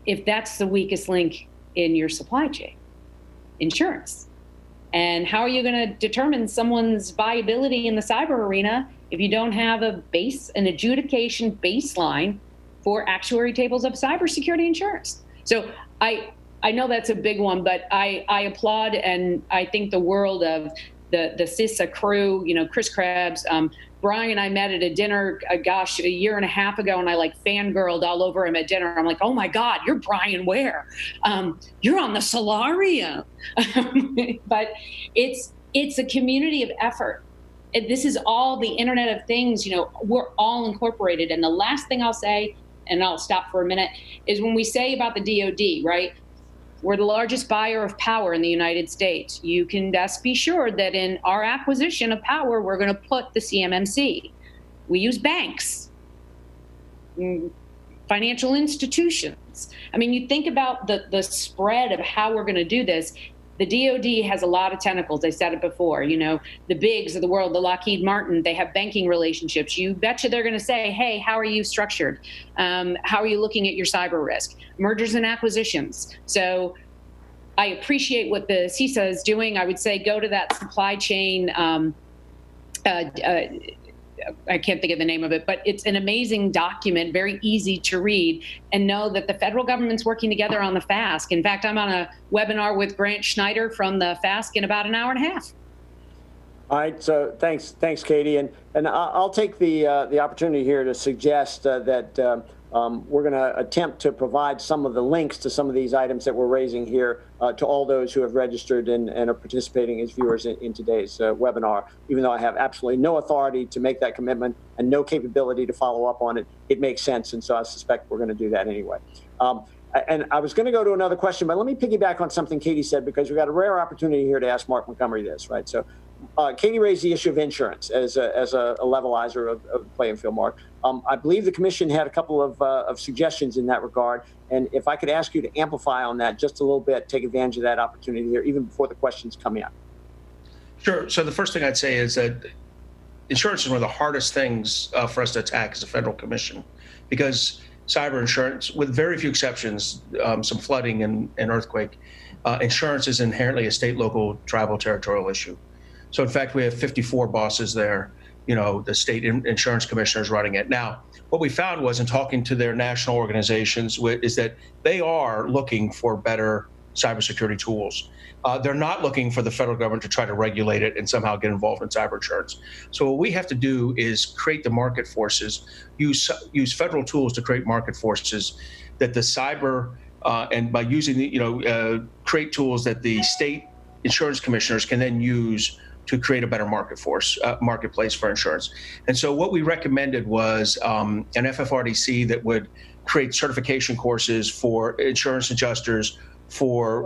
if that's the weakest link in your supply chain? Insurance. And how are you going to determine someone's viability in the cyber arena if you don't have an adjudication baseline for actuary tables of cybersecurity insurance? So I know that's a big one, but I applaud, and I think the world of the CISA crew, Chris Krebs, Brian and I met at a dinner, a year and a half ago, and I fangirled all over him at dinner. I'm like, oh my God, you're Brian Ware. You're on the Solarium. But it's a community of effort. This is all the Internet of Things, we're all incorporated. And the last thing I'll say, and I'll stop for a minute, is when we say about the DoD, right? We're the largest buyer of power in the United States. You can best be sure that in our acquisition of power, we're going to put the CMMC. We use banks, financial institutions. I mean, you think about the spread of how we're going to do this. The DoD has a lot of tentacles. I said it before, the bigs of the world, the Lockheed Martin, they have banking relationships. You betcha they're going to say, hey, how are you structured? How are you looking at your cyber risk? Mergers and acquisitions. So I appreciate what the CISA is doing. I would say go to that supply chain. I can't think of the name of it, but it's an amazing document, very easy to read, and know that the federal government's working together on the FASC. In fact, I'm on a webinar with Grant Schneider from the FASC in about an hour and a half. All right, so thanks, Katie, and I'll take the opportunity here to suggest that we're going to attempt to provide some of the links to some of these items that we're raising here to all those who have registered and are participating as viewers in today's webinar. Even though I have absolutely no authority to make that commitment and no capability to follow up on it, it makes sense, and so I suspect we're going to do that anyway. And I was going to go to another question, but let me piggyback on something Katie said, because we've got a rare opportunity here to ask Mark Montgomery this, right? So Katie raised the issue of insurance as a levelizer of the playing field, Mark. I believe the commission had a couple of suggestions in that regard. And if I could ask you to amplify on that just a little bit, take advantage of that opportunity here, even before the questions come in. Sure. So the first thing I'd say is that insurance is one of the hardest things for us to attack as a federal commission, because cyber insurance, with very few exceptions, some flooding and earthquake, insurance is inherently a state, local, tribal, territorial issue. So in fact, we have 54 bosses there, the state insurance commissioners running it. Now, what we found was in talking to their national organizations is that they are looking for better cybersecurity tools. They're not looking for the federal government to try to regulate it and somehow get involved in cyber insurance. So what we have to do is create the market forces, use federal tools to create market forces that the cyber, and by using create tools that the state insurance commissioners can then use to create a better marketplace for insurance. And so what we recommended was an FFRDC that would create certification courses for insurance adjusters, for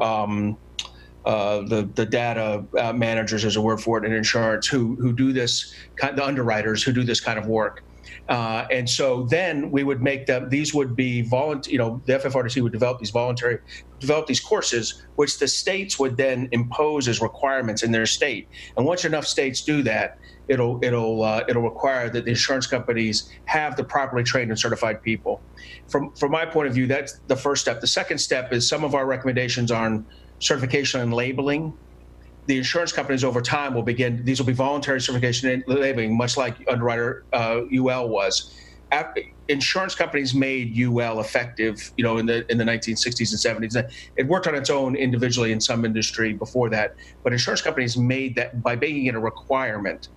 the data managers, there's a word for it in insurance, who do this, the underwriters who do this kind of work. And so then we would make them, these would be voluntary, the FFRDC would develop these courses, which the states would then impose as requirements in their state. And once enough states do that, it'll require that the insurance companies have the properly trained and certified people. From my point of view, that's the first step. The second step is some of our recommendations on certification and labeling. The insurance companies over time will begin, these will be voluntary certification and labeling, much like Underwriter UL was. Insurance companies made UL effective, in the 1960s and 70s. It worked on its own individually in some industry before that, but insurance companies made that, by making it a requirement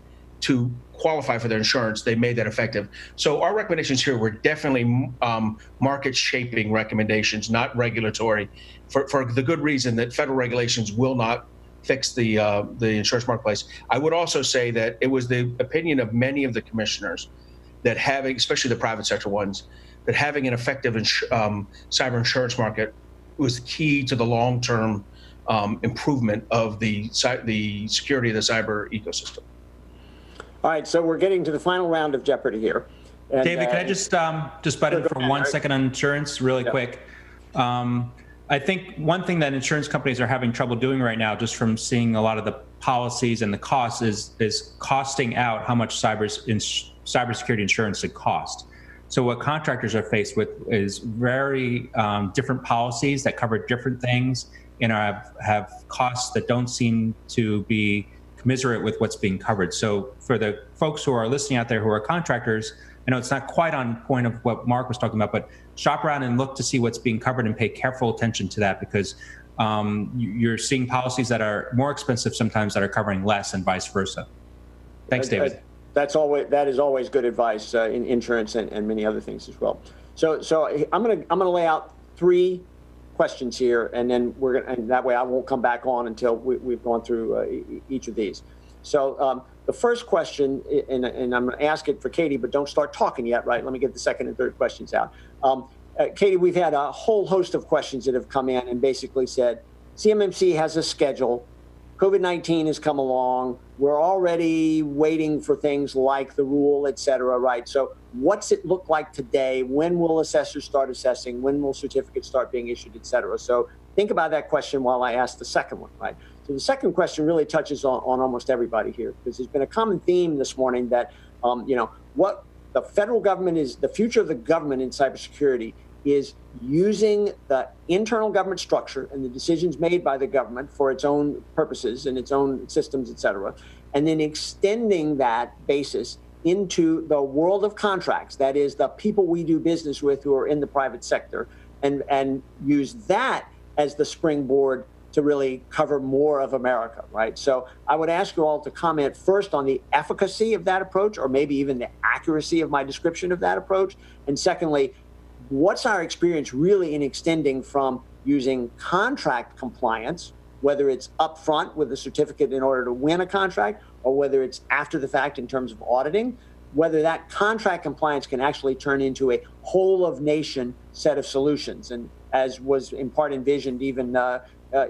to qualify for their insurance, they made that effective. So our recommendations here were definitely market shaping recommendations, not regulatory, for the good reason that federal regulations will not fix the insurance marketplace. I would also say that it was the opinion of many of the commissioners that having, especially the private sector ones, that having an effective cyber insurance market was key to the long-term improvement of the security of the cyber ecosystem. All right, so we're getting to the final round of Jeopardy here. And, David, can I just butt in for 1 second on insurance really quick? I think one thing that insurance companies are having trouble doing right now, just from seeing a lot of the policies and the costs, is costing out how much cybersecurity insurance should cost. So what contractors are faced with is very different policies that cover different things and have costs that don't seem to be commiserate with what's being covered. So for the folks who are listening out there who are contractors, I know it's not quite on point of what Mark was talking about, but shop around and look to see what's being covered and pay careful attention to that, because you're seeing policies that are more expensive sometimes that are covering less and vice versa. Thanks, David. That is always good advice in insurance and many other things as well. So I'm gonna lay out 3 questions here, and then and that way I won't come back on until we've gone through each of these. So the first question, and I'm going to ask it for Katie, but don't start talking yet, right? Let me get the second and third questions out. Katie, we've had a whole host of questions that have come in and basically said, CMMC has a schedule. COVID-19 has come along. We're already waiting for things like the rule, et cetera, right? So what's it look like today? When will assessors start assessing? When will certificates start being issued, et cetera? So think about that question while I ask the second one, right? So the second question really touches on almost everybody here, because there's been a common theme this morning that, what the federal government is, the future of the government in cybersecurity is using the internal government structure and the decisions made by the government for its own purposes and its own systems, et cetera, and then extending that basis into the world of contracts, that is the people we do business with who are in the private sector, and use that as the springboard to really cover more of America, right? So I would ask you all to comment first on the efficacy of that approach, or maybe even the accuracy of my description of that approach. And secondly, what's our experience really in extending from using contract compliance, whether it's upfront with a certificate in order to win a contract, or whether it's after the fact in terms of auditing, whether that contract compliance can actually turn into a whole of nation set of solutions, and as was in part envisioned even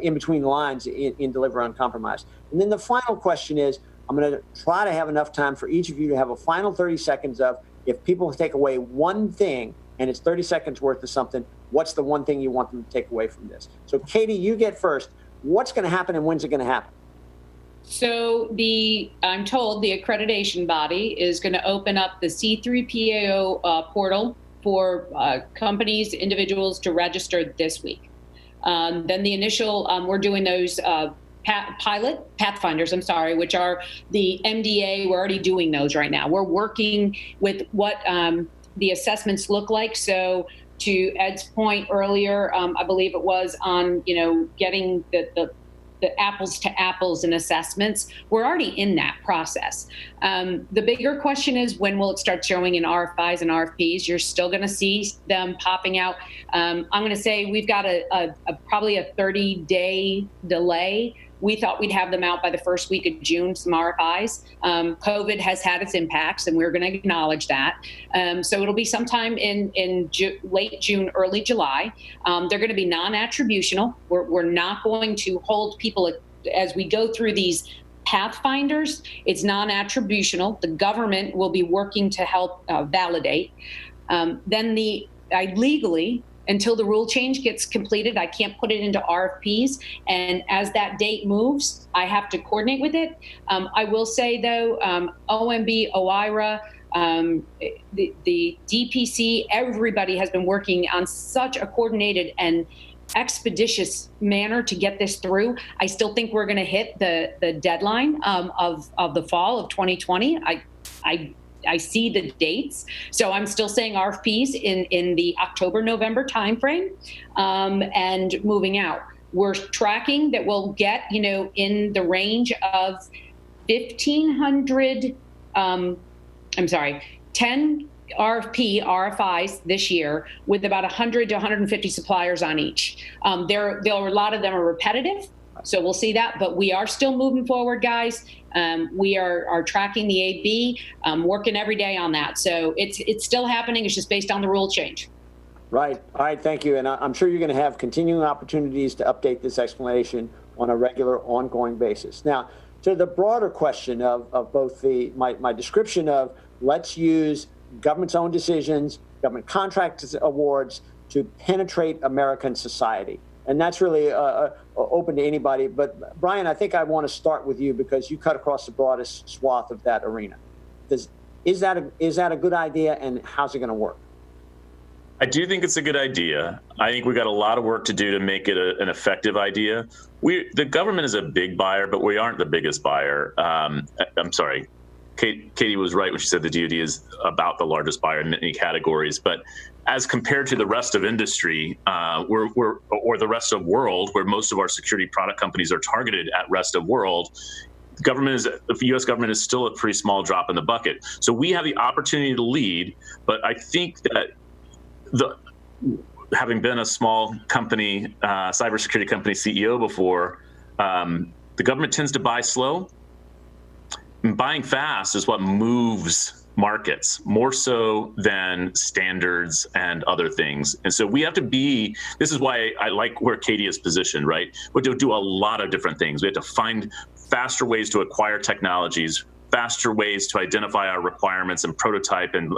in between lines in Deliver Uncompromised. And then the final question is, I'm going to try to have enough time for each of you to have a final 30 seconds of, if people take away one thing, and it's 30 seconds worth of something, what's the one thing you want them to take away from this? So Katie, you get first. What's going to happen and when's it going to happen? So I'm told the accreditation body is going to open up the C3PAO portal for companies, individuals to register this week. Then the initial, we're doing those pathfinders, which are the MDA. We're already doing those right now. We're working with what the assessments look like. So to Ed's point earlier, I believe it was on, getting the apples to apples in assessments. We're already in that process. The bigger question is, when will it start showing in RFIs and RFPs? You're still going to see them popping out. I'm going to say we've got probably a 30-day delay. We thought we'd have them out by the first week of June, some RFIs. COVID has had its impacts, and we're going to acknowledge that. So it'll be sometime in late June, early July. They're going to be non-attributional. We're not going to hold people as we go through these pathfinders. It's non-attributional. The government will be working to help validate. Then legally, until the rule change gets completed, I can't put it into RFPs. And as that date moves, I have to coordinate with it. I will say, though, OMB, OIRA, the DPC, everybody has been working on such a coordinated and expeditious manner to get this through. I still think we're going to hit the deadline of the fall of 2020. I see the dates, so I'm still saying RFPs in the October-November timeframe, and moving out. We're tracking that we'll get, in the range of 1,500. 10 RFIs this year with about 100 to 150 suppliers on each. There are a lot of them are repetitive, so we'll see that, but we are still moving forward, guys. We are tracking the AB, working every day on that. So it's still happening. It's just based on the rule change. Right. All right. Thank you. And I'm sure you're going to have continuing opportunities to update this explanation on a regular, ongoing basis. Now, to the broader question of both my description of let's use government's own decisions, government contract awards to penetrate American society. And that's really open to anybody. But Brian, I think I want to start with you because you cut across the broadest swath of that arena. Is that a good idea, and how's it going to work? I do think it's a good idea. I think we got a lot of work to do to make it an effective idea. The government is a big buyer, but we aren't the biggest buyer. I'm sorry. Katie was right when she said the DoD is about the largest buyer in many categories, but as compared to the rest of industry, or the rest of world, where most of our security product companies are targeted at rest of world, the U.S. government is still a pretty small drop in the bucket. So we have the opportunity to lead, but I think that having been a small company, cybersecurity company CEO before, the government tends to buy slow. And buying fast is what moves markets more so than standards and other things. And so we have to this is why I like where Katie is positioned, right? We have to do a lot of different things. We have to find faster ways to acquire technologies, faster ways to identify our requirements and prototype and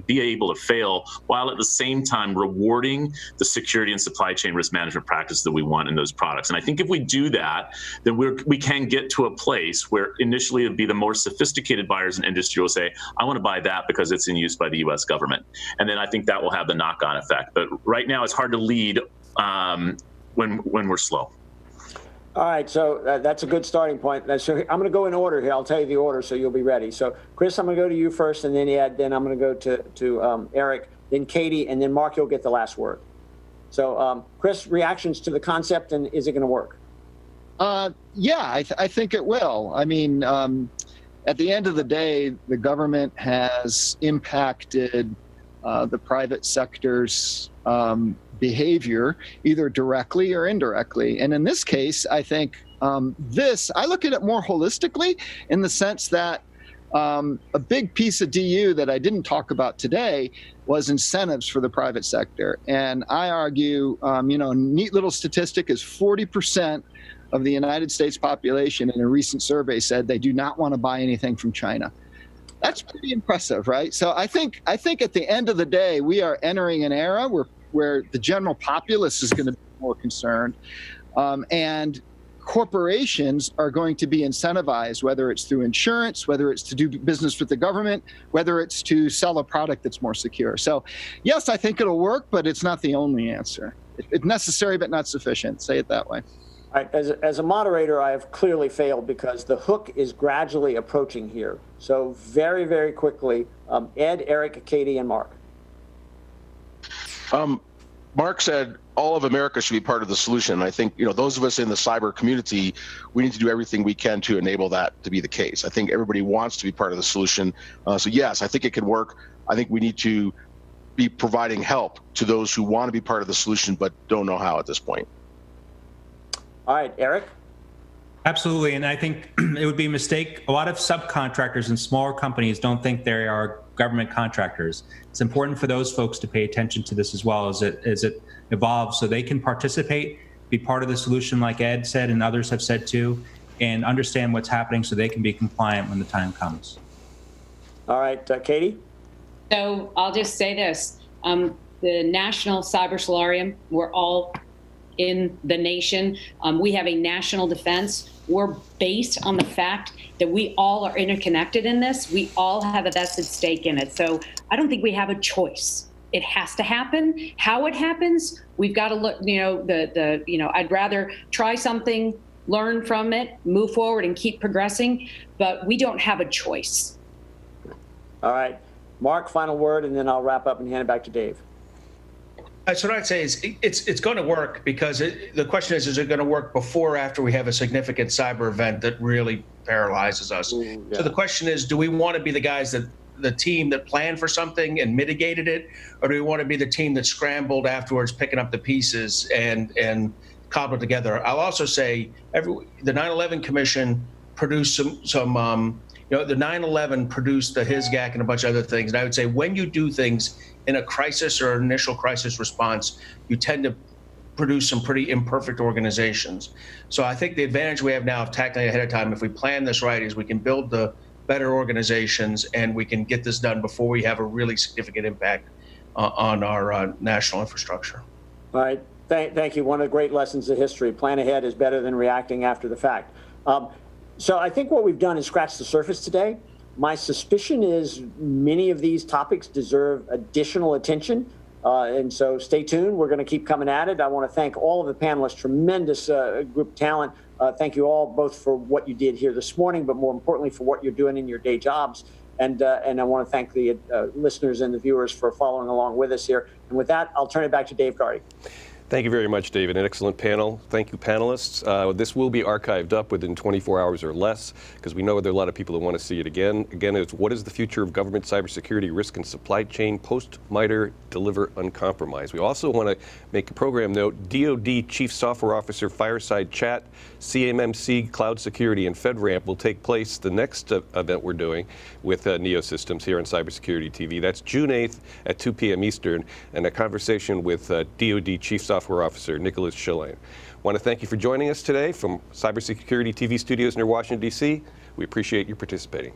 be able to fail, while at the same time rewarding the security and supply chain risk management practices that we want in those products. And I think if we do that, then we can get to a place where initially it'd be the more sophisticated buyers in industry will say, I want to buy that because it's in use by the US government. And then I think that will have the knock-on effect. But right now it's hard to lead when we're slow. All right, so that's a good starting point. So I'm going to go in order here. I'll tell you the order so you'll be ready. So Chris, I'm going to go to you first, and then Ed, then I'm going to go to Eric, then Katie, and then Mark, you'll get the last word. So Chris, reactions to the concept, and is it going to work? Yeah, I think it will. I mean, at the end of the day, the government has impacted the private sector's behavior, either directly or indirectly. And in this case, I think I look at it more holistically in the sense that a big piece of DU that I didn't talk about today was incentives for the private sector. And I argue, neat little statistic is 40% of the United States population in a recent survey said they do not want to buy anything from China. That's pretty impressive, right? So I think at the end of the day, we are entering an era where the general populace is going to be more concerned, and corporations are going to be incentivized, whether it's through insurance, whether it's to do business with the government, whether it's to sell a product that's more secure. So yes, I think it'll work, but it's not the only answer. It's necessary, but not sufficient. Say it that way. All right, as a moderator, I have clearly failed because the hook is gradually approaching here. So very, very quickly, Ed, Eric, Katie, and Mark. Mark said all of America should be part of the solution. I think, those of us in the cyber community, we need to do everything we can to enable that to be the case. I think everybody wants to be part of the solution. So yes, I think it can work. I think we need to be providing help to those who want to be part of the solution but don't know how at this point. All right, Eric? Absolutely, and I think it would be a mistake. A lot of subcontractors and smaller companies don't think they are government contractors. It's important for those folks to pay attention to this as well as it evolves so they can participate, be part of the solution like Ed said and others have said too, and understand what's happening so they can be compliant when the time comes. All right, Katie? So I'll just say this. The National Cyber Solarium, we're all in the nation. We have a national defense. We're based on the fact that we all are interconnected in this. We all have a vested stake in it. So I don't think we have a choice. It has to happen. How it happens, we've got to look, I'd rather try something, learn from it, move forward and keep progressing, but we don't have a choice. All right. Mark, final word, and then I'll wrap up and hand it back to Dave. So what I'd say is it's going to work, because the question is it going to work before or after we have a significant cyber event that really paralyzes us? Yeah. So the question is, do we want to be the team that planned for something and mitigated it, or do we want to be the team that scrambled afterwards, picking up the pieces and cobbled together? I'll also say the 9/11 Commission produced some the 9/11 produced the HISGAC and a bunch of other things. And I would say when you do things in a crisis or initial crisis response, you tend to produce some pretty imperfect organizations. So I think the advantage we have now of tackling ahead of time, if we plan this right, is we can build the better organizations and we can get this done before we have a really significant impact on our national infrastructure. All right. Thank you. One of the great lessons of history, plan ahead is better than reacting after the fact. So I think what we've done is scratch the surface today. My suspicion is many of these topics deserve additional attention. And so stay tuned. We're going to keep coming at it. I want to thank all of the panelists, tremendous group of talent. Thank you all both for what you did here this morning, but more importantly for what you're doing in your day jobs. And I want to thank the listeners and the viewers for following along with us here. And with that, I'll turn it back to Dave Gardy. Thank you very much, David. An excellent panel. Thank you, panelists. This will be archived up within 24 hours or less, because we know there are a lot of people who want to see it again. Again, it's what is the future of government cybersecurity risk and supply chain post-MITRE deliver uncompromised. We also want to make a program note, DoD Chief Software Officer Fireside Chat, CMMC Cloud Security and FedRAMP will take place the next event we're doing with NeoSystems here on Cybersecurity TV. That's June 8th at 2 p.m. Eastern, and a conversation with DoD Chief Software Officer Nicholas Schillane. I want to thank you for joining us today from Cybersecurity TV studios near Washington, D.C. We appreciate you participating.